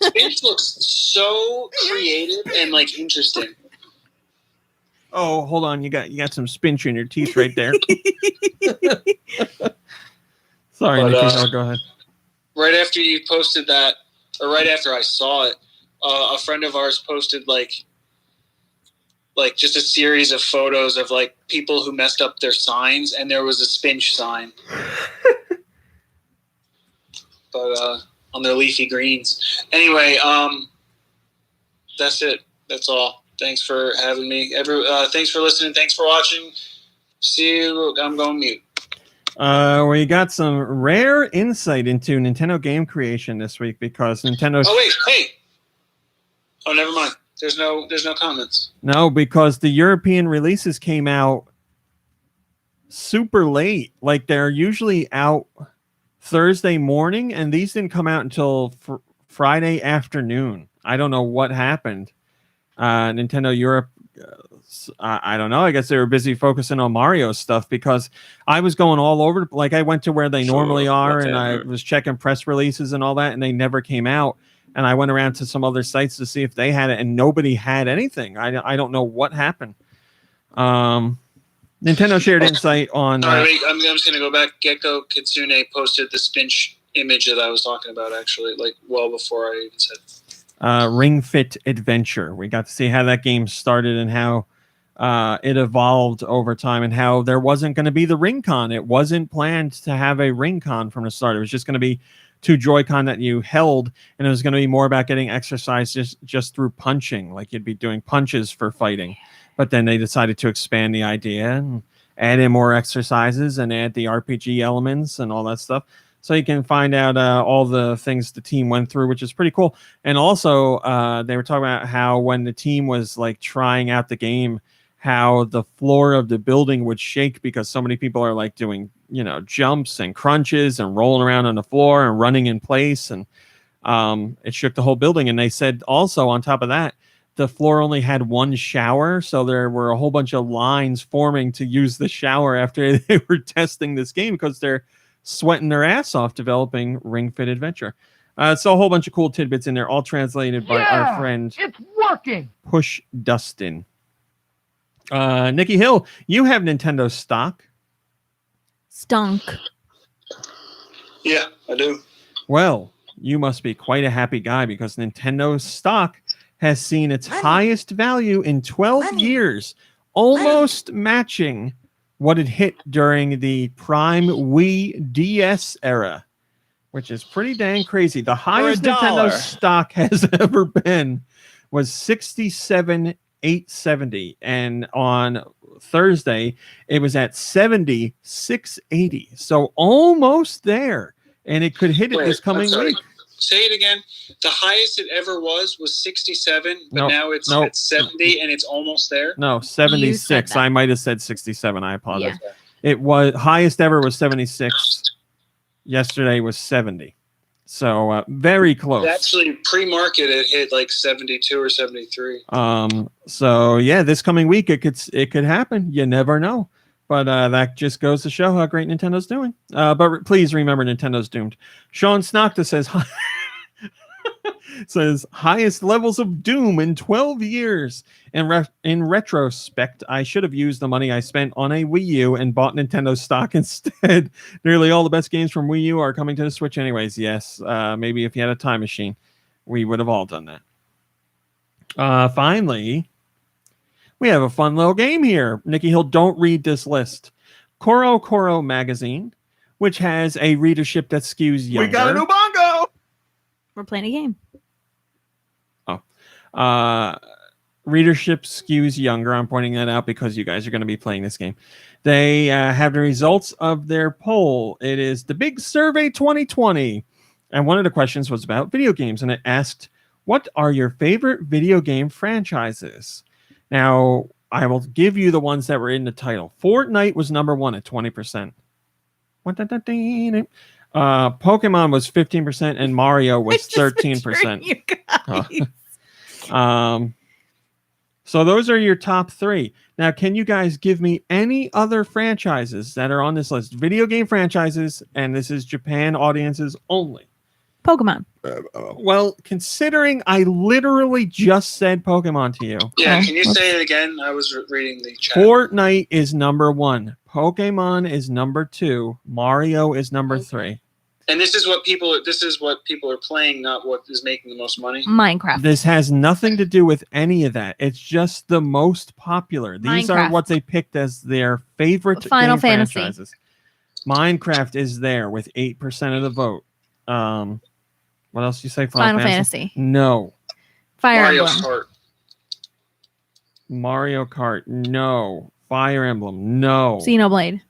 Spinch looks so creative and like interesting. Oh, hold on. You got some spinach in your teeth right there. Sorry, But, Nikki. Go ahead. Right after you posted that, or right after I saw it, a friend of ours posted like just a series of photos of like people who messed up their signs, and there was a spinach sign. But on their leafy greens. Anyway, that's it. That's all. Thanks for having me. Thanks for listening. Thanks for watching. See you. I'm going mute. We got some rare insight into Nintendo game creation this week because Nintendo. Oh wait, hey. Oh, never mind. There's no comments. No, because the European releases came out super late. Like they're usually out Thursday morning, and these didn't come out until Friday afternoon. I don't know what happened. Nintendo Europe, I don't know. I guess they were busy focusing on Mario stuff because I was going all over. Like I went to where they normally are, and I was checking press releases and all that, and they never came out. And I went around to some other sites to see if they had it, and nobody had anything. I don't know what happened. Nintendo shared insight on. Sorry, I'm just going to go back. Gecko Kitsune posted the spinach image that I was talking about, actually, like well before I even said it. Ring Fit Adventure. We got to see how that game started and how it evolved over time, and how there wasn't going to be the Ring Con. It wasn't planned to have a Ring Con from the start. It was just going to be 2 Joy-Con that you held, and it was going to be more about getting exercise just through punching, like you'd be doing punches for fighting. But then they decided to expand the idea and add in more exercises and add the RPG elements and all that stuff. So you can find out all the things the team went through, which is pretty cool. And also, they were talking about how when the team was like trying out the game, how the floor of the building would shake because so many people are like doing, jumps and crunches and rolling around on the floor and running in place. And it shook the whole building. And they said also on top of that, the floor only had 1 shower, so there were a whole bunch of lines forming to use the shower after they were testing this game because they're sweating their ass off developing Ring Fit Adventure. So a whole bunch of cool tidbits in there, all translated by our friend it's working. Push Dustin. Nikki Hill, you have Nintendo stock. Stunk. Yeah, I do. Well, you must be quite a happy guy because Nintendo stock has seen its highest value in 12 years, almost matching what it hit during the prime Wii DS era, which is pretty dang crazy. The highest Nintendo stock has ever been was 67,870, and on Thursday it was at 70,680. So almost there, and it could hit it this coming week. Say it again. The highest it ever was 67, but now it's at 70, and it's almost there. No, 76. I might have said 67. I apologize. Yeah. It was highest ever was 76. Yesterday was 70. So very close. Actually, pre-market it hit like 72 or 73. So yeah, this coming week it could happen. You never know. But that just goes to show how great Nintendo's doing. But please remember, Nintendo's doomed. Sean Snocta says highest levels of Doom in 12 years. In retrospect, I should have used the money I spent on a Wii U and bought Nintendo stock instead. Nearly all the best games from Wii U are coming to the Switch anyways. Yes, maybe if you had a time machine, we would have all done that. Finally, we have a fun little game here. Nikki Hill, don't read this list. Koro Koro Magazine, which has a readership that skews younger. We got a new bongo! We're playing a game. Readership skews younger. I'm pointing that out because you guys are going to be playing this game. They have the results of their poll. It is the Big Survey 2020. And one of the questions was about video games. And it asked, what are your favorite video game franchises? Now, I will give you the ones that were in the title. Fortnite was number 1 at 20%. Pokemon was 15%, and Mario was 13%. So those are your top 3. Now, can you guys give me any other franchises that are on this list? Video game franchises, and this is Japan audiences only. Pokemon. Well, considering I literally just said Pokemon to you. Yeah, can you say it again? I was reading the chat. Fortnite is number 1. Pokemon is number 2. Mario is number 3. And this is what people are playing, not what is making the most money. Minecraft. This has nothing to do with any of that. It's just the most popular. These are what they picked as their favorite Final game Fantasy franchises. Minecraft is there with 8% of the vote. What else do you say? Final Fantasy. No. Fire Mario Emblem. Kart. Mario Kart. No. Fire Emblem. No. Xenoblade.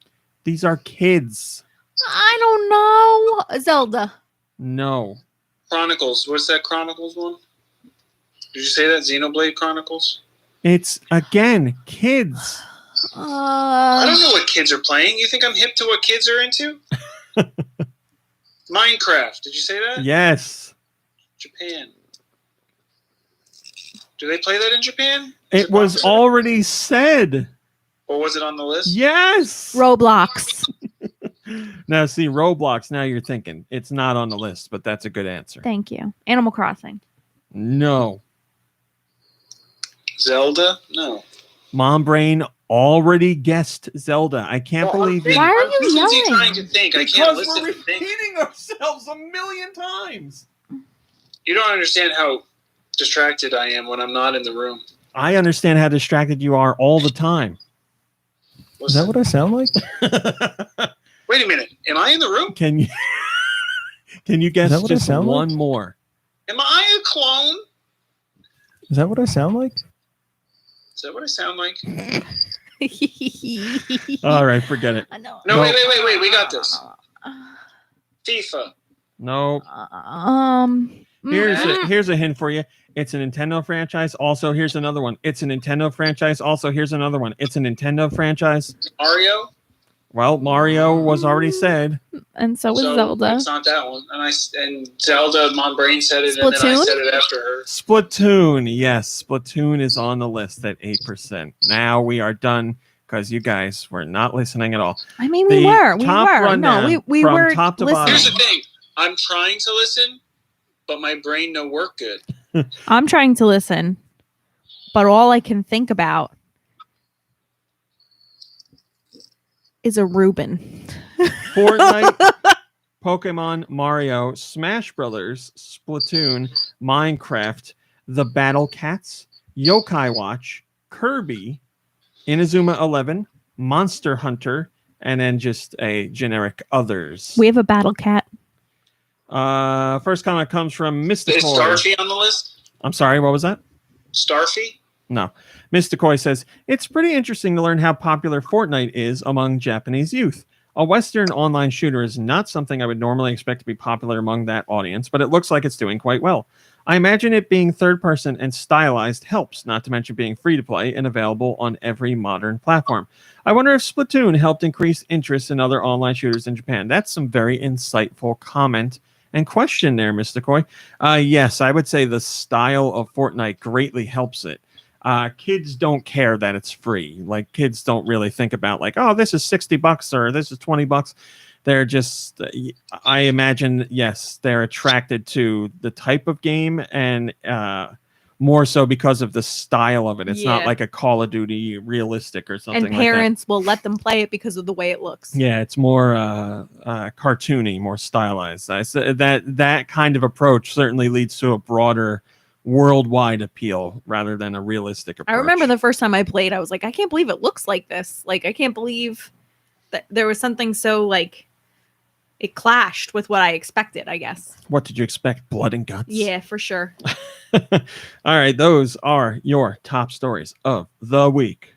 These are kids. I don't know. Zelda. No. Chronicles. What's that Chronicles one? Did you say that? Xenoblade Chronicles? It's, again, kids. I don't know what kids are playing. You think I'm hip to what kids are into? Minecraft. Did you say that? Yes. Japan. Do they play that in Japan? It was already said. Or was it on the list? Yes. Roblox. Now, see, Roblox, now you're thinking. It's not on the list, but that's a good answer. Thank you. Animal Crossing. No. Zelda? No. Mom Brain already guessed Zelda. I can't believe you. Why are you yelling? Trying to think. I can't listen we're to think. repeating ourselves a million times. You don't understand how distracted I am when I'm not in the room. I understand how distracted you are all the time. Is that what I sound like? Wait a minute. Am I in the room? Can you guess just one like? more? Am I a clone? Is that what I sound like? Is that what I sound like? All right, forget it. No, wait. We got this. FIFA. No. Here's a hint for you. It's a Nintendo franchise. Also, here's another one. It's a Nintendo franchise. Also, here's another one. It's a Nintendo franchise. Mario? Well, Mario was already said. And so was Zelda. It's not that one. And Zelda, Mom Brain said it, Splatoon? and then I said it after her. Splatoon. Yes, Splatoon is on the list at 8%. Now we are done because you guys were not listening at all. I mean, we were. No, we were top to listening. bottom. Here's the thing. I'm trying to listen, but my brain no work good. I'm trying to listen, but all I can think about is a Reuben. Fortnite, Pokemon, Mario, Smash Brothers, Splatoon, Minecraft, The Battle Cats, Yokai Watch, Kirby, Inazuma 11, Monster Hunter, and then just a generic others. We have a battle cat. First comment comes from Mysticoy. Is Starfy on the list? I'm sorry, what was that? Starfy? No. Mysticoy says, it's pretty interesting to learn how popular Fortnite is among Japanese youth. A Western online shooter is not something I would normally expect to be popular among that audience, but it looks like it's doing quite well. I imagine it being third person and stylized helps, not to mention being free to play and available on every modern platform. I wonder if Splatoon helped increase interest in other online shooters in Japan. That's some very insightful comment and question there, Mr. Coy. Yes, I would say the style of Fortnite greatly helps it. Kids don't care that it's free. Like, kids don't really think about like, oh, this is $60 or this is $20. They're just, I imagine, yes, they're attracted to the type of game and more so because of the style of it. It's not like a Call of Duty realistic or something like that. And parents will let them play it because of the way it looks. Yeah, it's more cartoony, more stylized. That kind of approach certainly leads to a broader worldwide appeal rather than a realistic approach. I remember the first time I played, I was like, I can't believe it looks like this. Like, I can't believe that there was something so like it clashed with what I expected, I guess. What did you expect? Blood and guts? Yeah, for sure. All right, those are your top stories of the week.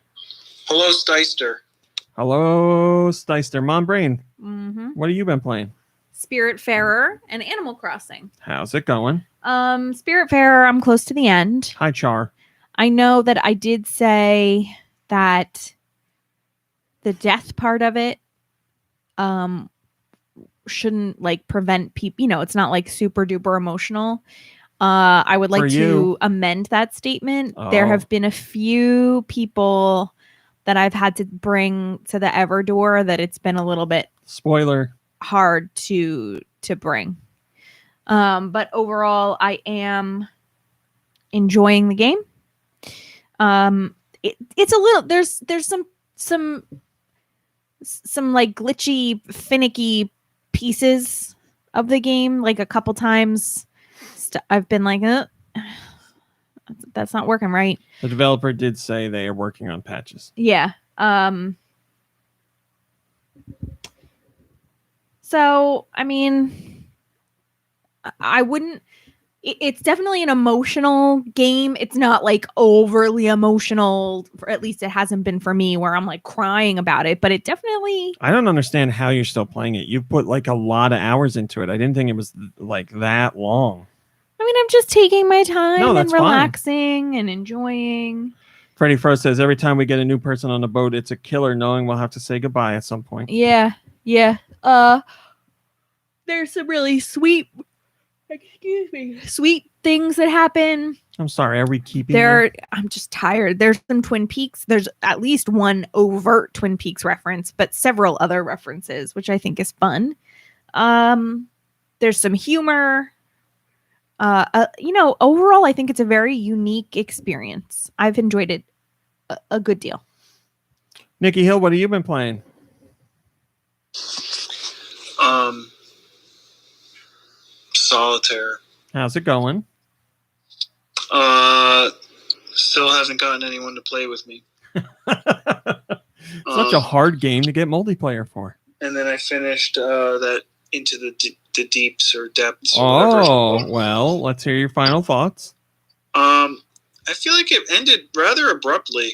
Hello, Steister. Hello, Steister. Mom Brain, Mm-hmm. what have you been playing? Spiritfarer and Animal Crossing. How's it going? Spiritfarer, I'm close to the end. Hi, Char. I know that I did say that the death part of it shouldn't like prevent people, you know, it's not like super duper emotional. I would like to amend that statement. There have been a few people that I've had to bring to the Everdoor that it's been a little bit spoiler hard to bring. But overall, I am enjoying the game. It's a little there's some like glitchy, finicky pieces of the game. Like a couple times, I've been like, that's not working right. The developer did say they are working on patches. Yeah. So, I mean, I wouldn't. It's definitely an emotional game. It's not like overly emotional, or at least it hasn't been for me where I'm like crying about it, but it definitely. I don't understand how you're still playing it. You've put like a lot of hours into it. I didn't think it was like that long. I mean, I'm just taking my time and relaxing fine. And enjoying. Freddie Frost says every time we get a new person on the boat, it's a killer knowing we'll have to say goodbye at some point. Yeah. There's some really sweet things that happen. I'm sorry, are we keeping them? I'm just tired. There's some Twin Peaks. There's at least one overt Twin Peaks reference, but several other references, which I think is fun. There's some humor. Overall, I think it's a very unique experience. I've enjoyed it a good deal. Nikki Hill, what have you been playing? Solitaire. How's it going? Still haven't gotten anyone to play with me. Such a hard game to get multiplayer for. And then I finished that Into the Deeps or Depths. Well, let's hear your final thoughts. I feel like it ended rather abruptly.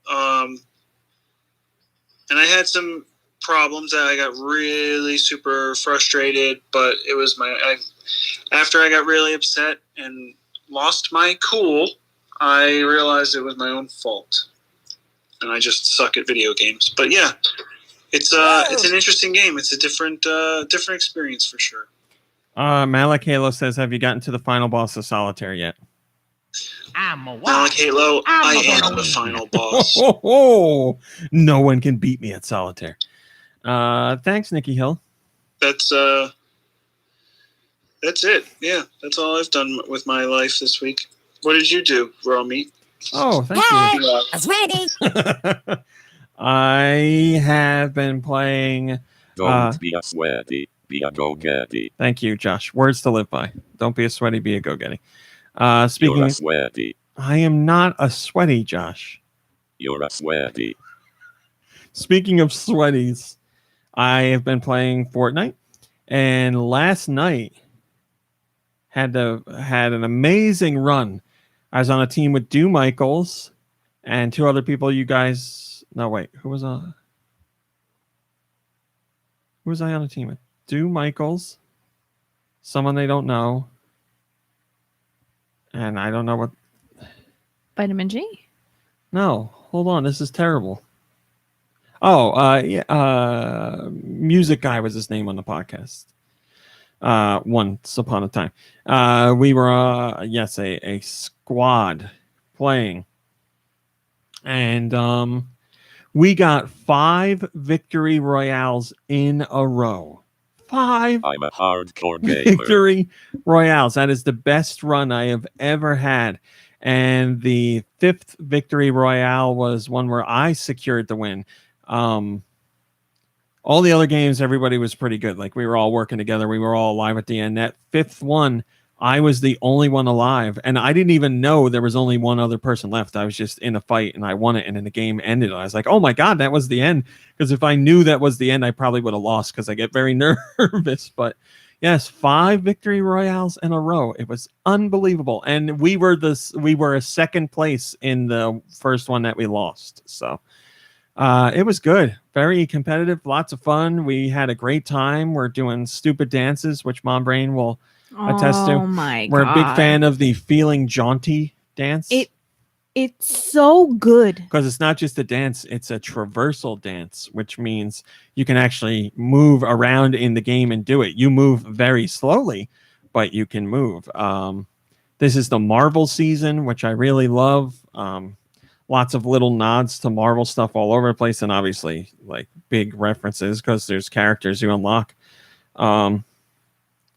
And I had some problems that I got really super frustrated, but it was after I got really upset and lost my cool, I realized it was my own fault. And I just suck at video games. But yeah, it's an interesting game. It's a different experience for sure. Malik Halo says, have you gotten to the final boss of Solitaire yet? Malik Halo, I am the final boss. No one can beat me at Solitaire. Thanks, Nikki Hill. That's it. Yeah, that's all I've done with my life this week. What did you do, Raw Meat? Oh, thank you. I was ready. I have been playing. Don't be a sweaty, be a go-getty. Thank you, Josh. Words to live by. Don't be a sweaty, be a go-getty. Speaking, You're a sweaty. I am not a sweaty, Josh. You're a sweaty. Speaking of sweaties, I have been playing Fortnite, and last night had an amazing run. I was on a team with Dew Michaels and two other people. You guys, no wait, who was I on a team with? Dew Michaels, someone they don't know, and I don't know what. Vitamin G? No, hold on, this is terrible. Music Guy was his name on the podcast. Once upon a time. We were, a squad playing. And we got 5 victory royales in a row. 5 I'm a hardcore gamer. Victory royales. That is the best run I have ever had. And the 5th victory royale was one where I secured the win. All the other games, everybody was pretty good. Like, we were all working together. We were all alive at the end. That 5th one, I was the only one alive. And I didn't even know there was only one other person left. I was just in a fight, and I won it, and then the game ended. I was like, oh, my God, that was the end. Because if I knew that was the end, I probably would have lost because I get very nervous. But, yes, 5 victory royales in a row. It was unbelievable. And we were a second place in the first one that we lost. So it was good. Very competitive. Lots of fun. We had a great time. We're doing stupid dances, which Mom Brain will attest to. Oh my God. We're a big fan of the feeling jaunty dance. It's so good. Because it's not just a dance, it's a traversal dance, which means you can actually move around in the game and do it. You move very slowly, but you can move. This is the Marvel season, which I really love. Lots of little nods to Marvel stuff all over the place, and obviously like big references because there's characters you unlock.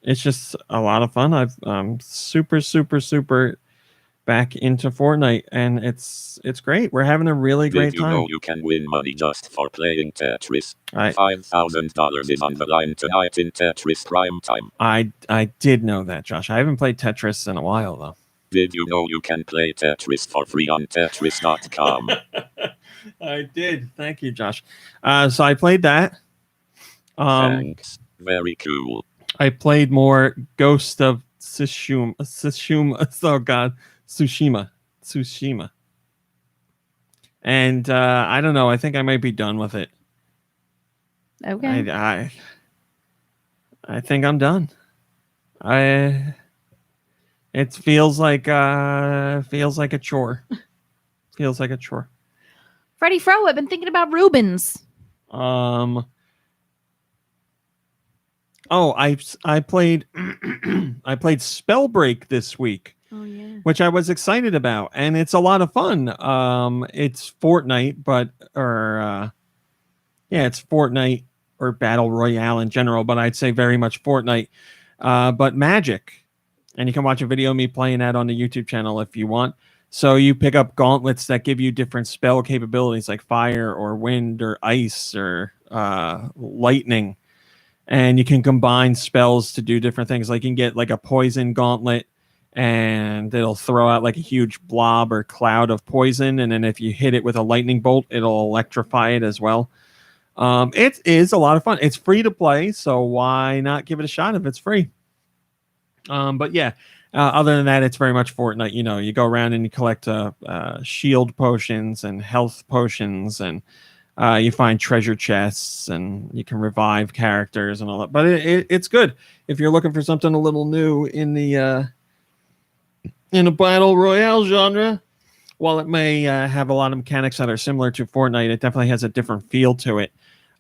it's just a lot of fun. I'm super back into Fortnite, and it's great. We're having a really great time. Did you know you can win money just for playing Tetris? $5,000 is on the line tonight in Tetris Prime Time. I did know that, Josh. I haven't played Tetris in a while, though. Did you know you can play Tetris for free on Tetris.com? I did. Thank you, Josh. So I played that. Thanks. Very cool. I played more Ghost of Tsushima. Oh, God. Tsushima. And I don't know. I think I might be done with it. Okay. I think I'm done. It feels like a chore. Feels like a chore. Freddie Fro, I've been thinking about Rubens. I played I played Spellbreak this week. Oh yeah. Which I was excited about, and it's a lot of fun. It's Fortnite, it's Fortnite or Battle Royale in general, but I'd say very much Fortnite, but Magic. And you can watch a video of me playing that on the YouTube channel if you want. So you pick up gauntlets that give you different spell capabilities like fire or wind or ice or lightning. And you can combine spells to do different things. Like you can get like a poison gauntlet and it'll throw out like a huge blob or cloud of poison. And then if you hit it with a lightning bolt, it'll electrify it as well. It is a lot of fun. It's free to play, so why not give it a shot if it's free? But yeah, other than that, it's very much Fortnite. You know, you go around and you collect shield potions and health potions, and you find treasure chests, and you can revive characters and all that. But it's good if you're looking for something a little new in the battle royale genre. While it may have a lot of mechanics that are similar to Fortnite, it definitely has a different feel to it.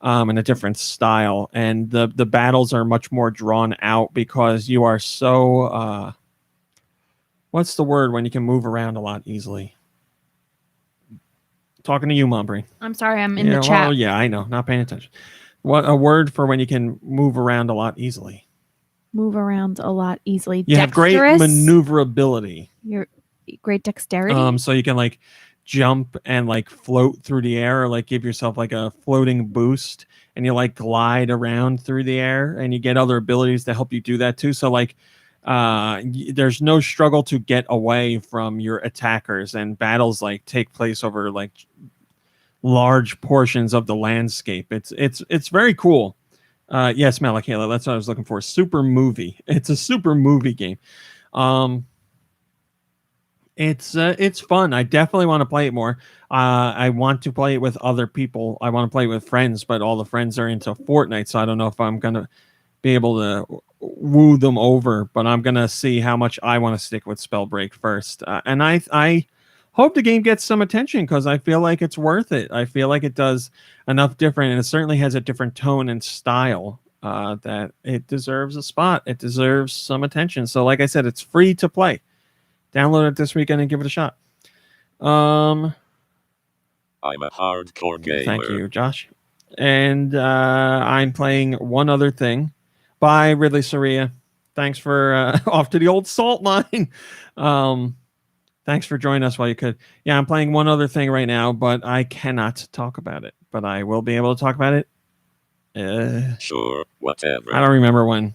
And a different style, and the battles are much more drawn out because you are so what's the word when you can move around a lot easily? Talking to you, Mombrey. I'm sorry, I'm in the chat. Oh yeah, I know, not paying attention. What a word for when you can move around a lot easily? Move around a lot easily. You have great maneuverability. You're great dexterity. So you can like jump and like float through the air, or like give yourself like a floating boost, and you like glide around through the air, and you get other abilities to help you do that too. So like there's no struggle to get away from your attackers, and battles like take place over like large portions of the landscape. It's very cool. Yes, Malakayla, that's what I was looking for. Super movie. It's a super movie game. It's fun. I definitely want to play it more. I want to play it with other people. I want to play it with friends, but all the friends are into Fortnite, so I don't know if I'm gonna be able to woo them over. But I'm gonna see how much I want to stick with Spellbreak first. And I hope the game gets some attention because I feel like it's worth it. I feel like it does enough different, and it certainly has a different tone and style that it deserves a spot. It deserves some attention. So, like I said, it's free to play. Download it this weekend and give it a shot. I'm a hardcore gamer. Thank you, Josh. And I'm playing One Other Thing by Ridley Soria. Thanks for off to the old salt mine. Thanks for joining us while you could. Yeah, I'm playing One Other Thing right now, but I cannot talk about it. But I will be able to talk about it. Sure, whatever. I don't remember when.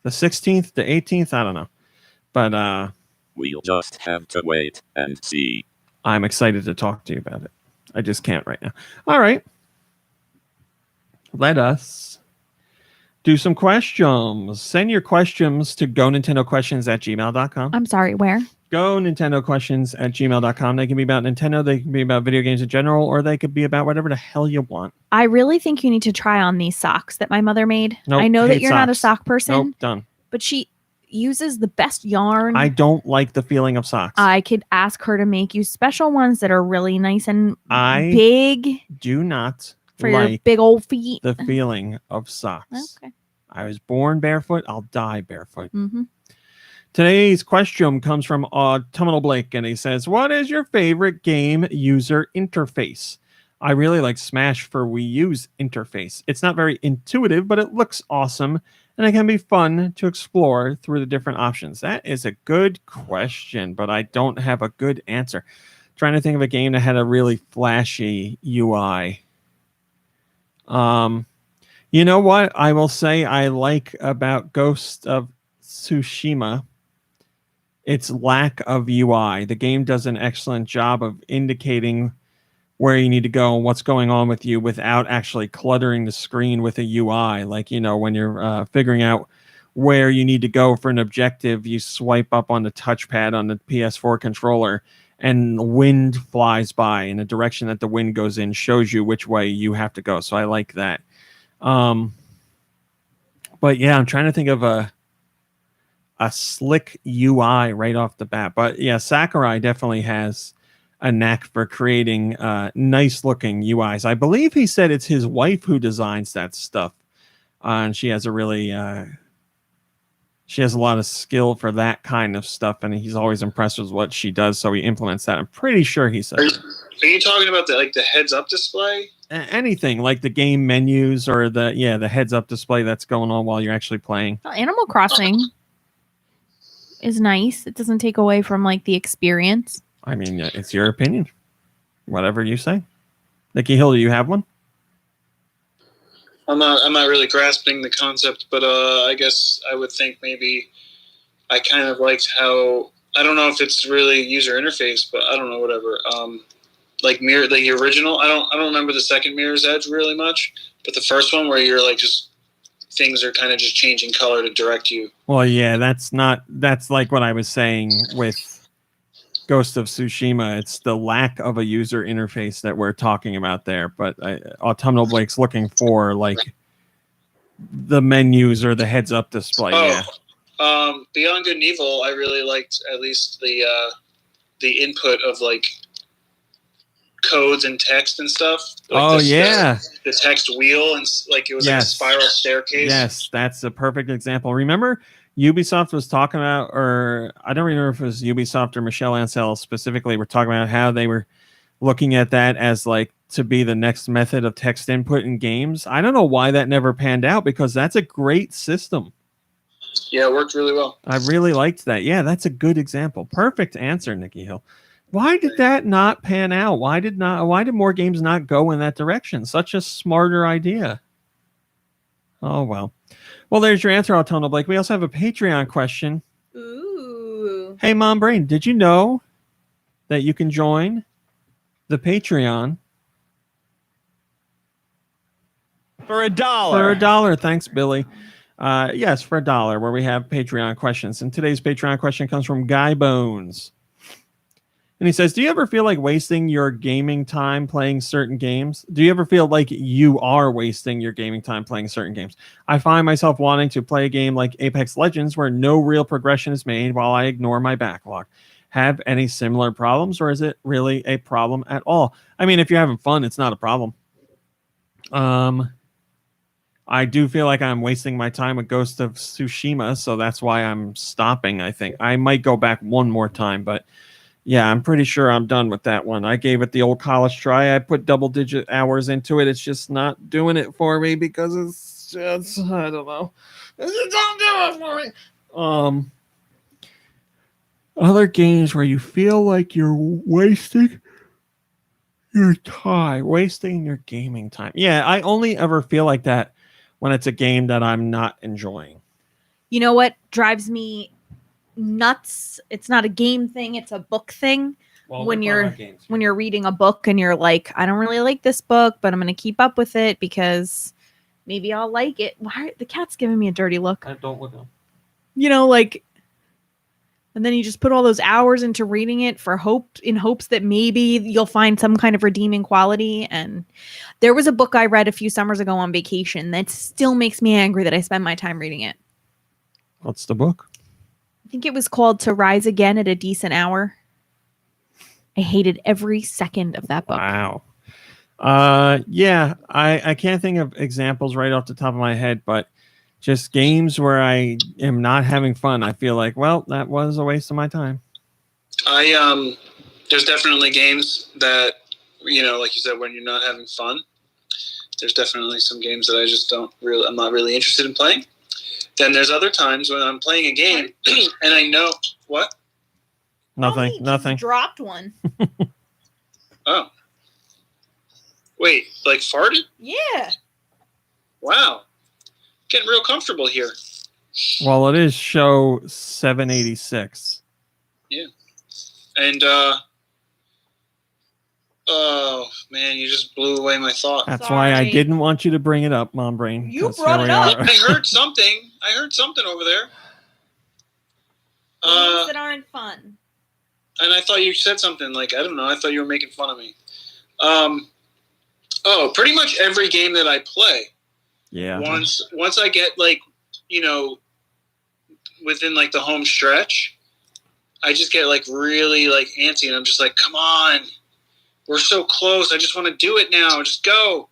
The 16th, the 18th? I don't know. But we'll just have to wait and see. I'm excited to talk to you about it. I just can't right now. All right. Let us do some questions. Send your questions to GoNintendoQuestions@gmail.com. I'm sorry, where? GoNintendoQuestions@gmail.com. They can be about Nintendo, they can be about video games in general, or they could be about whatever the hell you want. I really think you need to try on these socks that my mother made. Nope, I know that you're socks. not a sock person. Nope, done. But she uses the best yarn. I don't like the feeling of socks. I could ask her to make you special ones that are really nice and I big. Do not for like your big old feet. The feeling of socks. Okay. I was born barefoot. I'll die barefoot. Mm-hmm. Today's question comes from Autumnal Blake, and he says, what is your favorite game user interface? I really like Smash for Wii U's interface. It's not very intuitive, but it looks awesome and it can be fun to explore through the different options. That is a good question, but I don't have a good answer. Trying to think of a game that had a really flashy UI. You know what I will say I like about Ghost of Tsushima? Its lack of UI. The game does an excellent job of indicating where you need to go and what's going on with you without actually cluttering the screen with a UI. Like, when you're figuring out where you need to go for an objective, you swipe up on the touchpad on the PS4 controller, and wind flies by in the direction that the wind goes in, shows you which way you have to go. So I like that. But yeah, I'm trying to think of a slick UI right off the bat. But yeah, Sakurai definitely has a knack for creating nice looking UIs. I believe he said it's his wife who designs that stuff. And she has a really she has a lot of skill for that kind of stuff, and he's always impressed with what she does, so he implements that. I'm pretty sure he said. Are you talking about the heads-up display? Anything like the game menus or the heads-up display that's going on while you're actually playing. Animal Crossing is nice. It doesn't take away from the experience. I mean, it's your opinion. Whatever you say. Nikki Hill, do you have one? I'm not really grasping the concept, but I guess I would think maybe I kind of liked how, I don't know if it's really user interface, but I don't know, whatever. The original, I don't remember the second Mirror's Edge really much, but the first one where you're just things are kind of just changing color to direct you. Well, yeah, that's like what I was saying with Ghost of Tsushima. It's the lack of a user interface that we're talking about there. But Autumnal Blake's looking for the menus or the heads-up display. Beyond Good and Evil, I really liked at least the input of codes and text and stuff. The text wheel, and it was a spiral staircase. Yes, that's a perfect example. Remember, Ubisoft was talking about, or I don't remember if it was Ubisoft or Michelle Ancel specifically, were talking about how they were looking at that as to be the next method of text input in games. I don't know why that never panned out, because that's a great system. Yeah, it worked really well. I really liked that. Yeah, that's a good example. Perfect answer, Nikki Hill. Why did that not pan out? Why did more games not go in that direction? Such a smarter idea. Oh, well. Well, there's your answer, Autumnal Blake. We also have a Patreon question. Ooh. Hey, Mom Brain, did you know that you can join the Patreon for $1? For $1. Thanks, Billy. Yes, for $1, where we have Patreon questions. And today's Patreon question comes from Guy Bones. And he says, do you ever feel like wasting your gaming time playing certain games? Do you ever feel like you are wasting your gaming time playing certain games? I find myself wanting to play a game like Apex Legends where no real progression is made while I ignore my backlog. Have any similar problems, or is it really a problem at all? I mean, if you're having fun, it's not a problem. I do feel like I'm wasting my time with Ghost of Tsushima, so that's why I'm stopping, I think. I might go back one more time, but yeah, I'm pretty sure I'm done with that one. I gave it the old college try. I put double-digit hours into it. It's just not doing it for me because it's just, I don't know. It don't do it for me. Other games where you feel like you're wasting your time, wasting your gaming time. Yeah, I only ever feel like that when it's a game that I'm not enjoying. You know what drives me nuts? It's not a game thing, it's a book thing. Well, when you're reading a book and you're like, I don't really like this book, but I'm going to keep up with it because maybe I'll like it. Why the cat's giving me a dirty look? I don't look up. And then you just put all those hours into reading it in hopes that maybe you'll find some kind of redeeming quality. And there was a book I read a few summers ago on vacation that still makes me angry that I spent my time reading it. What's the book? I think it was called To Rise Again at a Decent Hour. I hated every second of that book. Wow. Yeah, I can't think of examples right off the top of my head, but just games where I am not having fun. I feel like, well, that was a waste of my time. There's definitely games that, like you said, when you're not having fun, there's definitely some games that I'm not really interested in playing. Then there's other times when I'm playing a game and I know what? Nothing. Dropped one. Oh. Wait, like farted? Yeah. Wow. Getting real comfortable here. Well, it is show 786. Yeah. And oh man, you just blew away my thought. That's why I didn't want you to bring it up, Mom Brain. You brought it up. I heard something. Over there. Things that aren't fun. And I thought you said something like, I don't know, I thought you were making fun of me. Pretty much every game that I play. Yeah. Once I get like, within like the home stretch, I just get like really like antsy and I'm just like, come on. We're so close. I just want to do it now. Just go.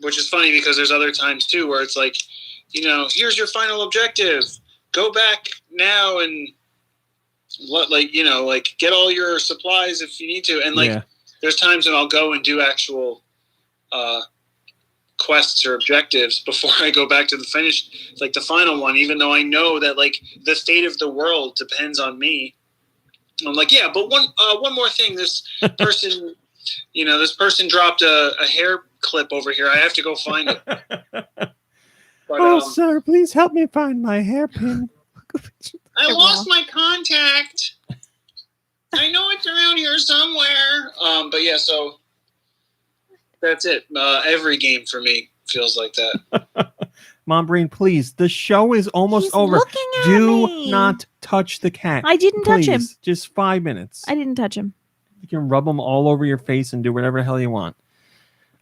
Which is funny because there's other times too where it's like, here's your final objective. Go back now and get all your supplies if you need to. And there's times when I'll go and do actual quests or objectives before I go back to the finish, like the final one, even though I know that like the fate of the world depends on me. I'm like, yeah, but one more thing. This person, this person dropped a hair clip over here. I have to go find it. But, sir, please help me find my hairpin. I lost my contact. I know it's around here somewhere. But yeah, so that's it. Every game for me feels like that. Mom Brain, please. The show is almost over. Do not touch the cat. I didn't touch him. Just 5 minutes. I didn't touch him. You can rub them all over your face and do whatever the hell you want.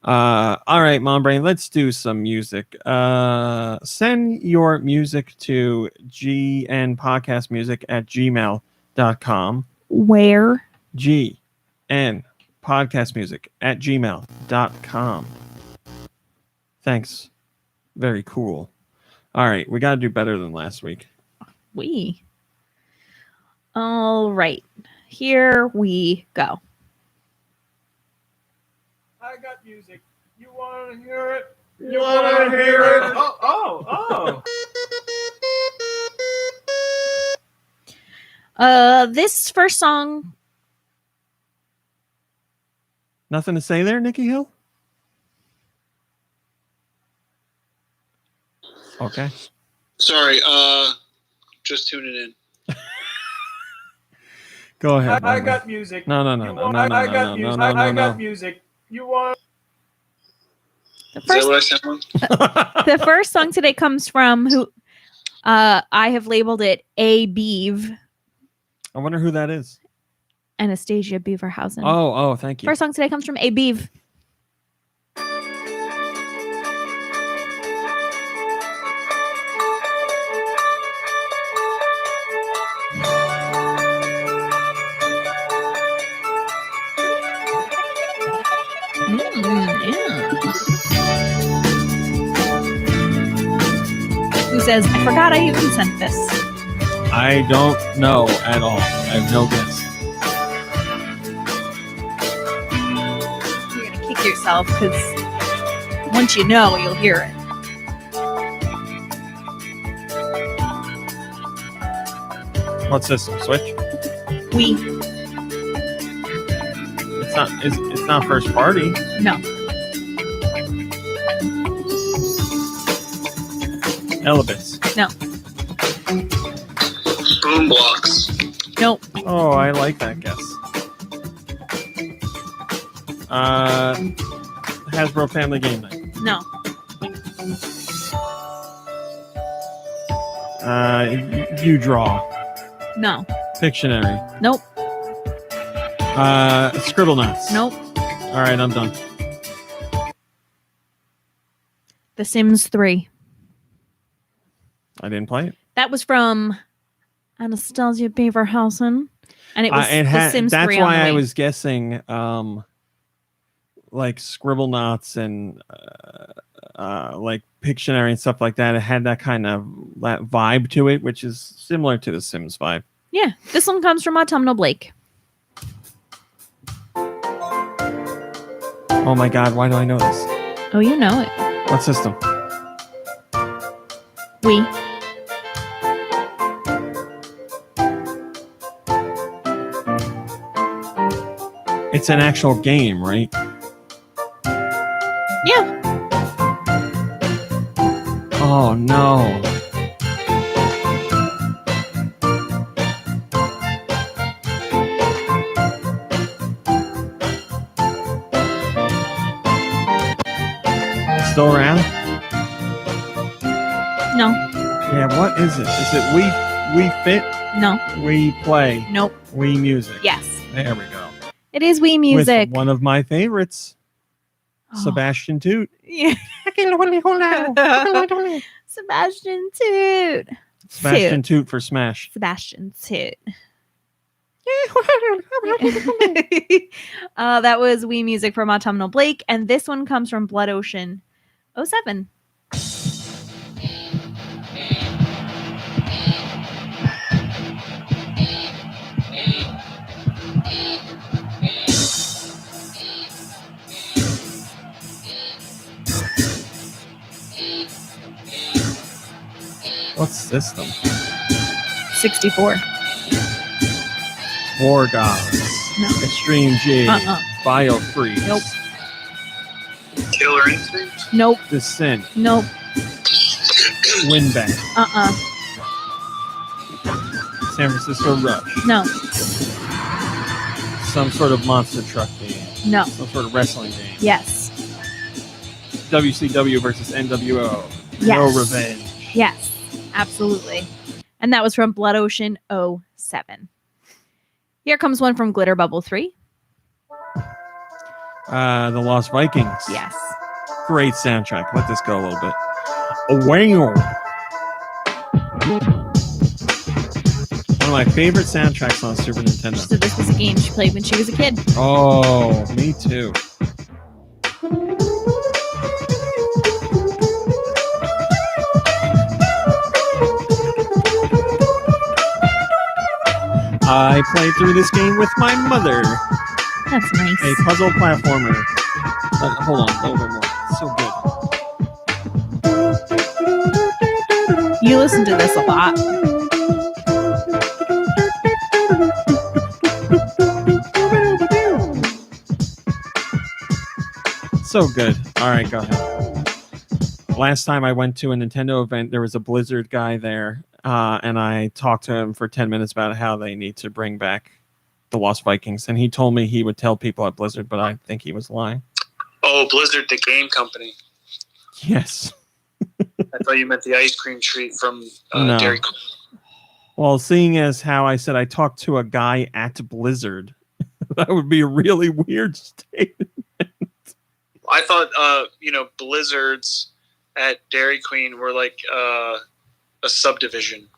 All right, Mom Brain, let's do some music. Send your music to gnpodcastmusic@gmail.com. Where? gnpodcastmusic@gmail.com. Thanks. Very cool. All right, we got to do better than last week. All right. Here we go. I got music. You want to hear it? You want to hear it? Oh. This first song. Nothing to say there, Nikki Hill? Okay. Sorry, just tuning in. Go ahead. I got music. No. I got music. You want? Is that what I sound like? The first song today comes from who I have labeled it A. Beeve. I wonder who that is. Anastasia Beaverhausen. Oh, thank you. First song today comes from A. Beeve. Who says, I forgot I even sent this. I don't know at all. I have no guess. You're going to kick yourself because once you know, you'll hear it. What system? Switch? Wii. It's not first party. No. Elebits. No. Boom blocks. Nope. Oh, I like that guess. Hasbro Family Game Night. No. You draw. No. Pictionary. Nope. Scribble Nuts. Nope. All right, I'm done. The Sims 3. I didn't play it. That was from Anastasia Beaverhausen, and it was The Sims 3. That's why I was guessing, like Scribble Knots and like Pictionary and stuff like that. It had that kind of that vibe to it, which is similar to the Sims vibe. Yeah, this one comes from Autumnal Blake. Oh my God, why do I know this? Oh, you know it. What system? Wii. It's an actual game, right? Yeah. Oh no. Still around? No. Yeah, what is it? Is it Wii Fit? No. Wii Play? Nope. Wii Music? Yes. There we go. It is Wii Music. With one of my favorites, Sebastian Toot. Yeah. Sebastian Toot. Sebastian Toot for Smash. Sebastian Toot. That was Wii Music from Autumnal Blake, and this one comes from Blood Ocean 07. What system? 64. War Gods. No. Extreme G. Biofreeze. Nope. Killer Instinct? Nope. Descent. Nope. Winback. San Francisco Rush. No. Some sort of monster truck game. No. Some sort of wrestling game. Yes. WCW versus NWO. Yes. No Revenge. Yes. Absolutely. And that was from Blood Ocean 07. Here comes one from Glitter Bubble 3. The Lost Vikings. Yes. Great soundtrack. Let this go a little bit. Wow. One of my favorite soundtracks on Super Nintendo. So this was a game she played when she was a kid. Oh, me too. I played through this game with my mother. That's nice. A puzzle platformer. Hold on, a little bit more. So good. You listen to this a lot. So good. All right, go ahead. Last time I went to a Nintendo event, there was a Blizzard guy there, and I talked to him for 10 minutes about how they need to bring back the Lost Vikings, and he told me he would tell people at Blizzard, but I think he was lying. Oh, Blizzard, the game company. Yes. I thought you meant the ice cream treat from No. Dairy Queen. Well, seeing as how I said I talked to a guy at Blizzard, that would be a really weird statement. I thought, Blizzards at Dairy Queen were like a subdivision.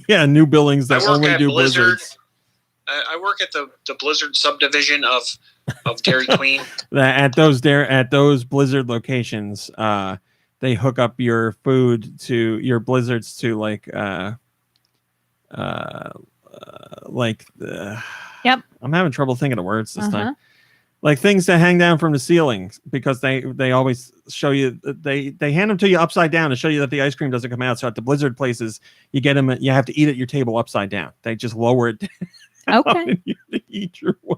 Yeah, new buildings that only do Blizzard. Blizzards. I work at the Blizzard subdivision of Dairy Queen. At those Blizzard locations, they hook up your food to your Blizzards to Yep. I'm having trouble thinking of words this time. Like things that hang down from the ceiling, because they always show you they hand them to you upside down to show you that the ice cream doesn't come out. So at the Blizzard places, you get them. You have to eat at your table upside down. They just lower it down. Okay. And you have to eat your way.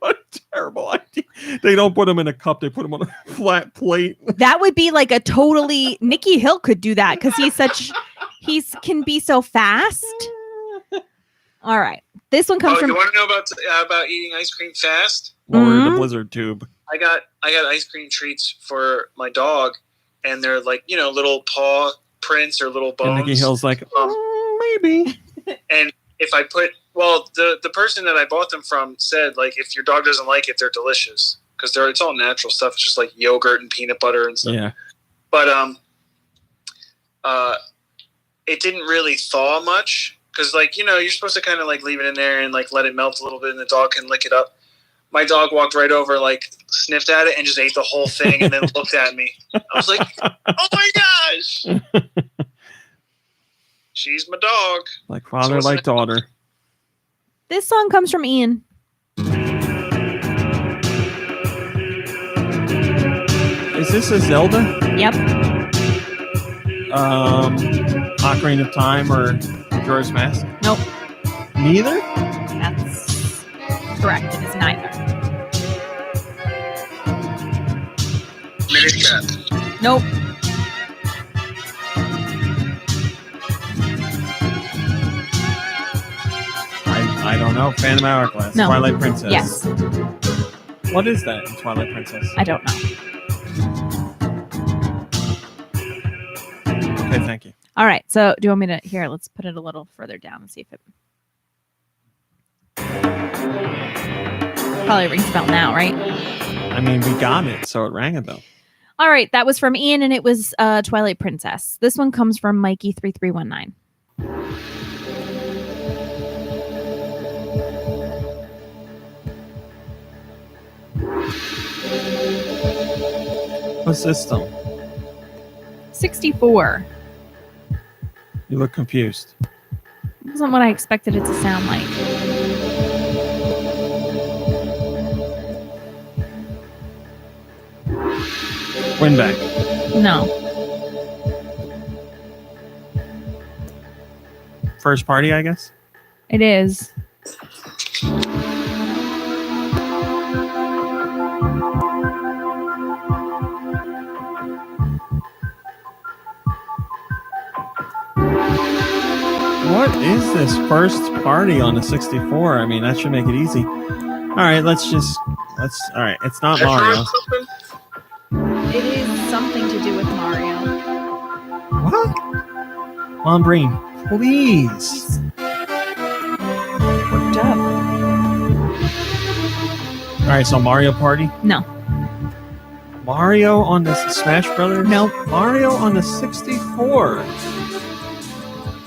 What a terrible idea. They don't put them in a cup. They put them on a flat plate. That would be like a totally Nicky Hill could do that because he can be so fast. All right. This one comes from. You want to know about eating ice cream fast? Lower the Blizzard tube. I got ice cream treats for my dog, and they're like little paw prints or little bones. And Nicky Hill's like, maybe. And if I put, the person that I bought them from said, like, if your dog doesn't like it, they're delicious because it's all natural stuff. It's just like yogurt and peanut butter and stuff. Yeah. But it didn't really thaw much because, you're supposed to kind of leave it in there and let it melt a little bit, and the dog can lick it up. My dog walked right over, sniffed at it, and just ate the whole thing, and then looked at me. I was like, "Oh my gosh!" She's my dog. Like father, like daughter. This song comes from Ian. Is this a Zelda? Yep. Ocarina of Time or Majora's Mask? Nope. Neither? That's correct. It is neither. Minish Cap. Nope. I don't know. Phantom Hourglass. No. Twilight Princess. Yes. What is that in Twilight Princess? I don't know. Okay, thank you. All right. So do you want me to here? Let's put it a little further down and see if it probably rings a bell now, right? I mean, we got it, so it rang a bell. All right. That was from Ian, and it was Twilight Princess. This one comes from Mikey3319. What system? 64. You look confused. It wasn't what I expected it to sound like. Winback. No. First party, I guess? It is. What is this first party on the 64? I mean, that should make it easy. All right, let's. All right, it's not Mario. It is something to do with Mario. What? Mom Breen, please. Worked up. All right, so Mario Party? No. Mario on the Smash Brothers? Nope. Mario on the 64.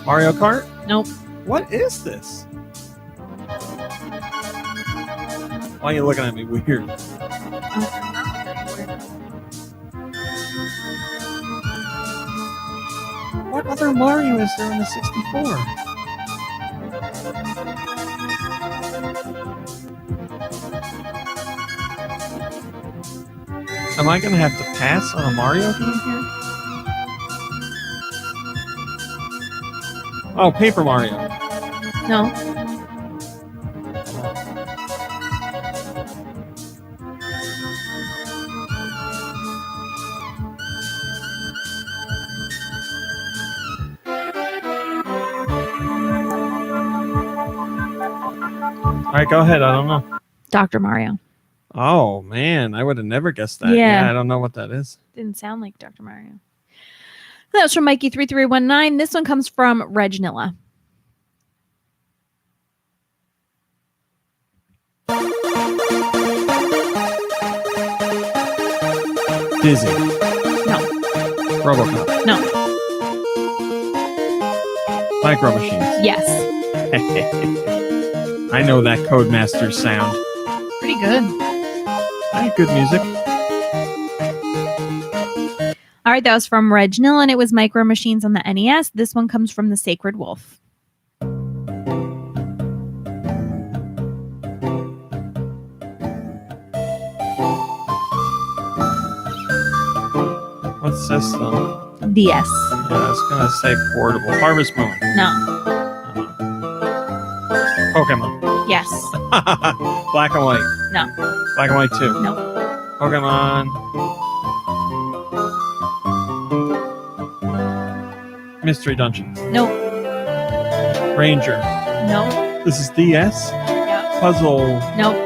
Mario Kart? Nope. What is this? Why are you looking at me weird? What other Mario is there in the 64? Am I going to have to pass on a Mario game here? Oh, Paper Mario. No. All right, go ahead. I don't know. Dr. Mario. Oh, man. I would have never guessed that. Yeah. I don't know what that is. Didn't sound like Dr. Mario. That was from Mikey3319. This one comes from Regnilla. Dizzy. No. RoboCop. No. Micro Machines. Yes. I know that Codemaster sound. Pretty good. I had good music. All right, that was from Regnilla, and it was Micro Machines on the NES. This one comes from the Sacred Wolf. What system? DS. Yeah, I was going to say portable. Harvest Moon. No. Pokemon. Yes. Black and White. No. Black and White 2. No. Pokemon. Mystery Dungeon. Nope. Ranger. Nope. This is DS? Yep. Puzzle. Nope.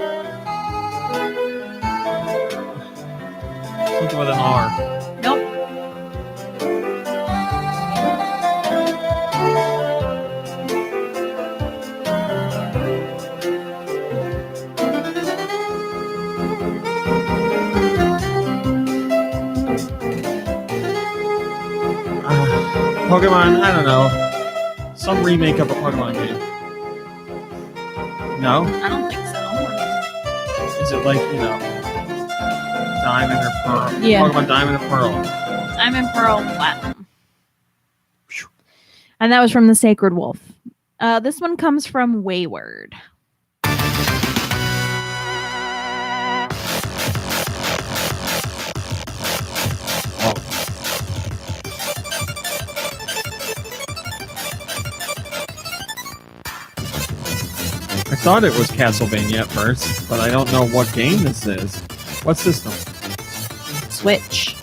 Something with an R. Nope. Pokemon, I don't know. Some remake of a Pokemon game. No? I don't think so. Is it like, Diamond or Pearl? Yeah. Pokemon Diamond or Pearl? Diamond, Pearl, Platinum. And that was from the Sacred Wolf. This one comes from Wayward. thought it was Castlevania at first, but I don't know what game this is. What system? Switch.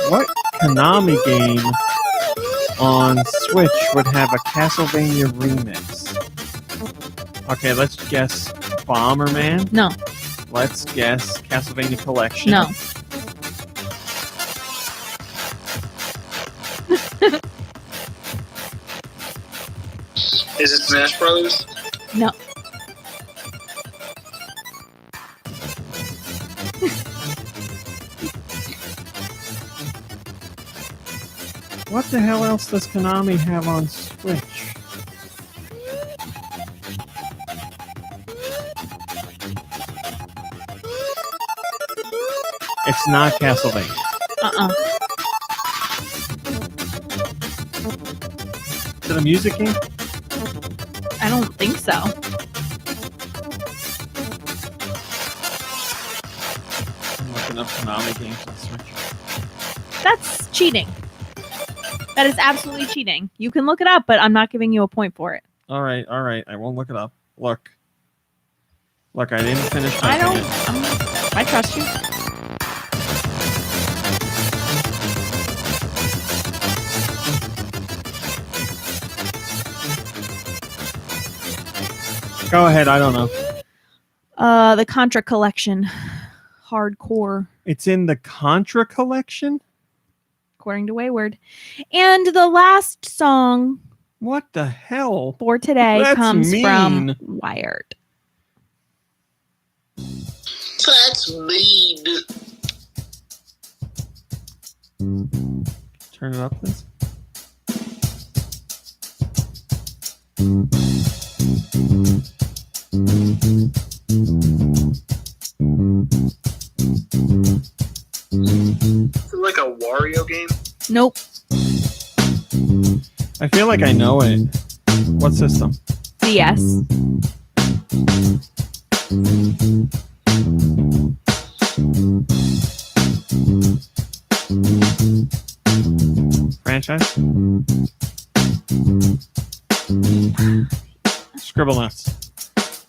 What Konami game on Switch would have a Castlevania remix? Okay, let's guess Bomberman. No. Let's guess Castlevania Collection. No. Is it Smash Brothers? No. What the hell else does Konami have on Switch? It's not Castlevania. Is it a music game? I don't think so. I'm looking up Konami games on Switch. That's cheating. That is absolutely cheating. You can look it up, but I'm not giving you a point for it. All right. I won't look it up. Look, I didn't finish. I trust you. Go ahead. I don't know. The Contra Collection. Hardcore. It's in the Contra Collection? According to Wayward. And the last song. What the hell? For today That's comes mean. from Wired. That's mean. Turn it up, please. Is it like a Wario game? Nope. I feel like I know it. What system? DS. Franchise? Scribble Nuts.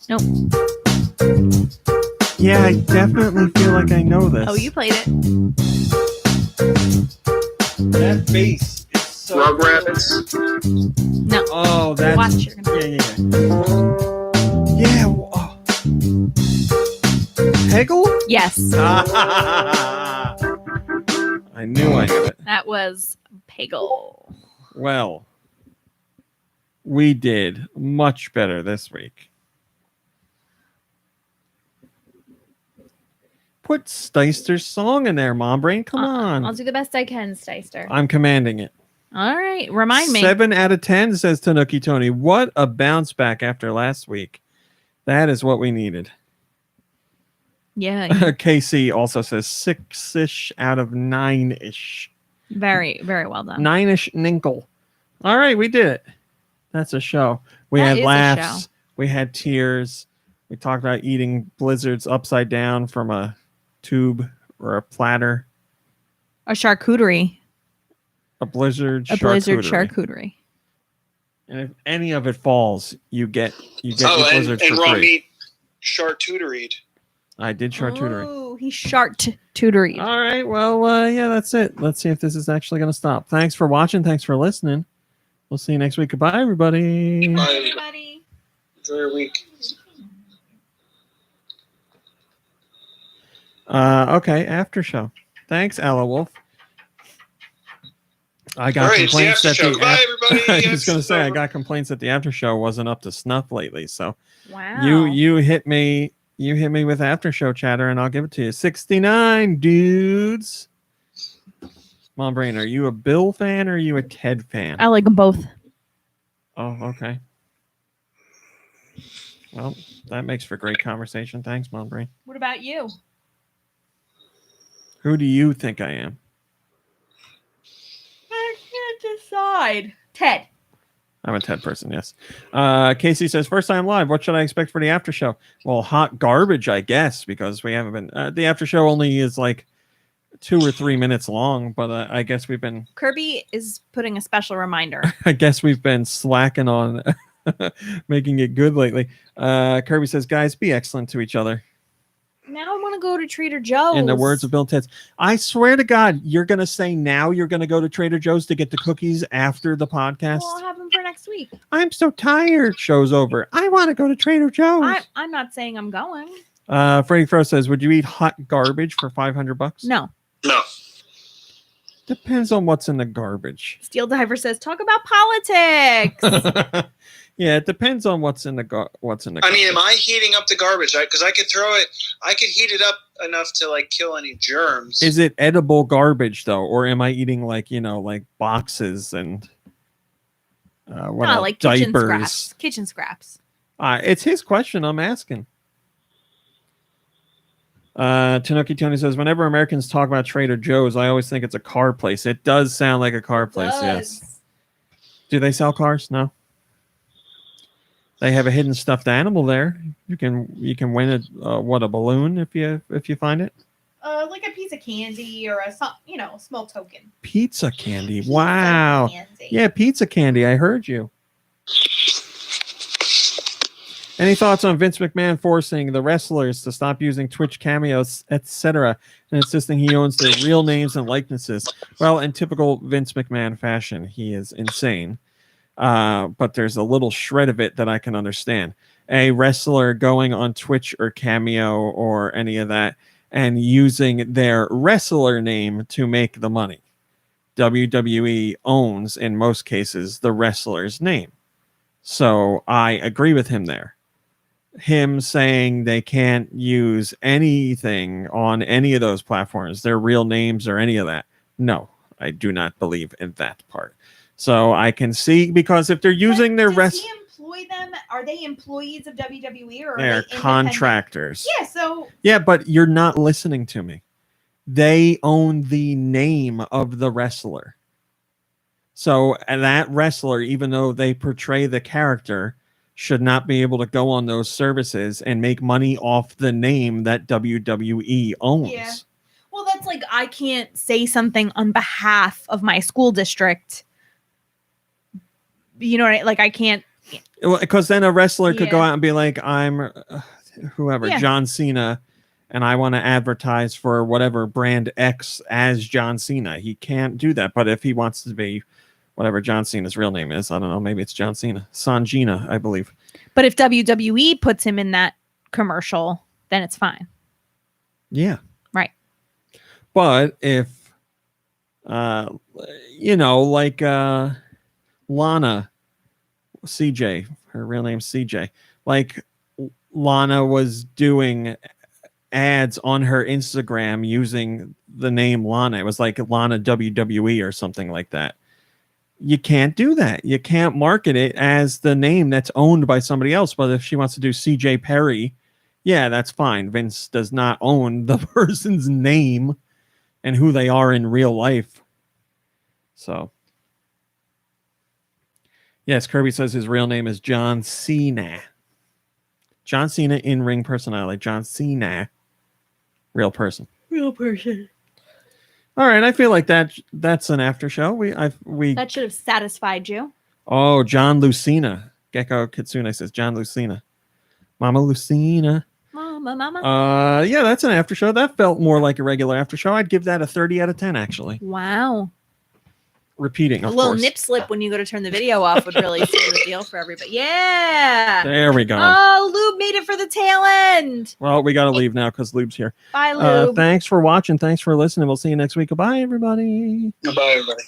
Nope. Yeah, I definitely feel like I know this. Oh, you played it. That bass is so Rugrats. No. Oh, that's... Watch, you're gonna... Yeah. Oh. Peggle? Yes. I knew I knew it. That was Peggle. Well, we did much better this week. Put Steister's song in there, Mom Brain. Come on. I'll do the best I can, Steister. I'm commanding it. All right. Remind me. 7 out of 10, says Tanuki Tony. What a bounce back after last week. That is what we needed. Yeah. KC also says 6-ish out of 9-ish. Very, very well done. 9-ish Ninkle. All right, we did it. That's a show. We That had is a laughs. show. We had tears. We talked about eating blizzards upside down from a tube or a platter. A charcuterie. A blizzard A charcuterie. blizzard charcuterie. And if any of it falls, you get your Oh, blizzard and for raw free. meat charcuterie. I did charcuterie. Oh, he charcuterie. All right. Well, yeah, that's it. Let's see if this is actually going to stop. Thanks for watching. Thanks for listening. We'll see you next week. Goodbye, everybody. Bye. Everybody. Enjoy your week. Okay, after show. Thanks, Ella Wolf. I got All right, it's the complaints after that show. the Goodbye, everybody. I was going to It's say I over. got complaints that the after show wasn't up to snuff lately. So Wow. you hit me with after show chatter, and I'll give it to you. 69 dudes. Mom Brain, are you a Bill fan or are you a Ted fan? I like them both. Oh, okay. Well, that makes for great conversation. Thanks, Mom Brain. What about you? Who do you think I am? I can't decide. Ted. I'm a Ted person, yes. Casey says, first time live. What should I expect for the after show? Well, hot garbage, I guess, because we haven't been. The after show only is like 2 or 3 minutes long, but I guess we've been... Kirby is putting a special reminder. I guess we've been slacking on making it good lately. Kirby says, guys, be excellent to each other. Now I want to go to Trader Joe's. In the words of Bill Ted's, I swear to God, you're going to say now you're going to go to Trader Joe's to get the cookies after the podcast? Well, I'll have them for next week. I'm so tired. Show's over. I want to go to Trader Joe's. I'm not saying I'm going. Freddie Fro says, would you eat hot garbage for $500? No. No. Depends on what's in the garbage. Steel Diver says, talk about politics. Yeah, it depends on what's in the garbage. I mean, am I heating up the garbage? Because I could throw it. I could heat it up enough to like kill any germs. Is it edible garbage though, or am I eating like boxes and like diapers? Kitchen scraps. It's his question. I'm asking. Tanuki Tony says, whenever Americans talk about Trader Joe's, I always think it's a car place. It does sound like a car place. Yes. Do they sell cars? No. They have a hidden stuffed animal there. You can win a balloon if you find it. Like a piece of candy or a small token. Pizza candy. Wow. Candy. Yeah, pizza candy. I heard you. Any thoughts on Vince McMahon forcing the wrestlers to stop using Twitch cameos, etc., and insisting he owns their real names and likenesses? Well, in typical Vince McMahon fashion, he is insane. But there's a little shred of it that I can understand. A wrestler going on Twitch or Cameo or any of that and using their wrestler name to make the money. WWE owns, in most cases, the wrestler's name. So I agree with him there. Him saying they can't use anything on any of those platforms, their real names or any of that. No, I do not believe in that part. So I can see, because if they're using their does he employ them? Are they employees of WWE or they're are they contractors? Yeah, so yeah, but you're not listening to me. They own the name of the wrestler. So that wrestler, even though they portray the character, should not be able to go on those services and make money off the name that WWE owns. Yeah. Well, that's like, I can't say something on behalf of my school district. You know what I can't. Because then a wrestler could go out and be like, I'm whoever, John Cena, and I want to advertise for whatever brand X as John Cena. He can't do that. But if he wants to be whatever John Cena's real name is, I don't know, maybe it's John Cena. Sanjina, I believe. But if WWE puts him in that commercial, then it's fine. Yeah. Right. But if, Lana CJ, her real name's CJ, like Lana was doing ads on her Instagram using the name Lana. It was like Lana WWE or something like that. You can't do that. You can't market it as the name that's owned by somebody else. But if she wants to do CJ Perry, yeah, that's fine. Vince does not own the person's name and who they are in real life. So, yes, Kirby says his real name is John Cena. John Cena, in-ring personality. John Cena, real person. Real person. All right, I feel like that's an after show. We that should have satisfied you. Oh, John Lucina. Gecko Kitsune says John Lucina. Mama Lucina. Mama. Yeah, that's an after show. That felt more like a regular after show. I'd give that a 30 out of 10, actually. Wow. Repeating, a of little course. Nip slip when you go to turn the video off would really seal the deal for everybody. Yeah. There we go. Oh, Lube made it for the tail end. Well, we got to leave now because Lube's here. Bye, Lube. Thanks for watching. Thanks for listening. We'll see you next week. Goodbye, everybody. Goodbye, everybody.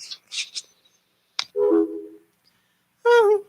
Oh.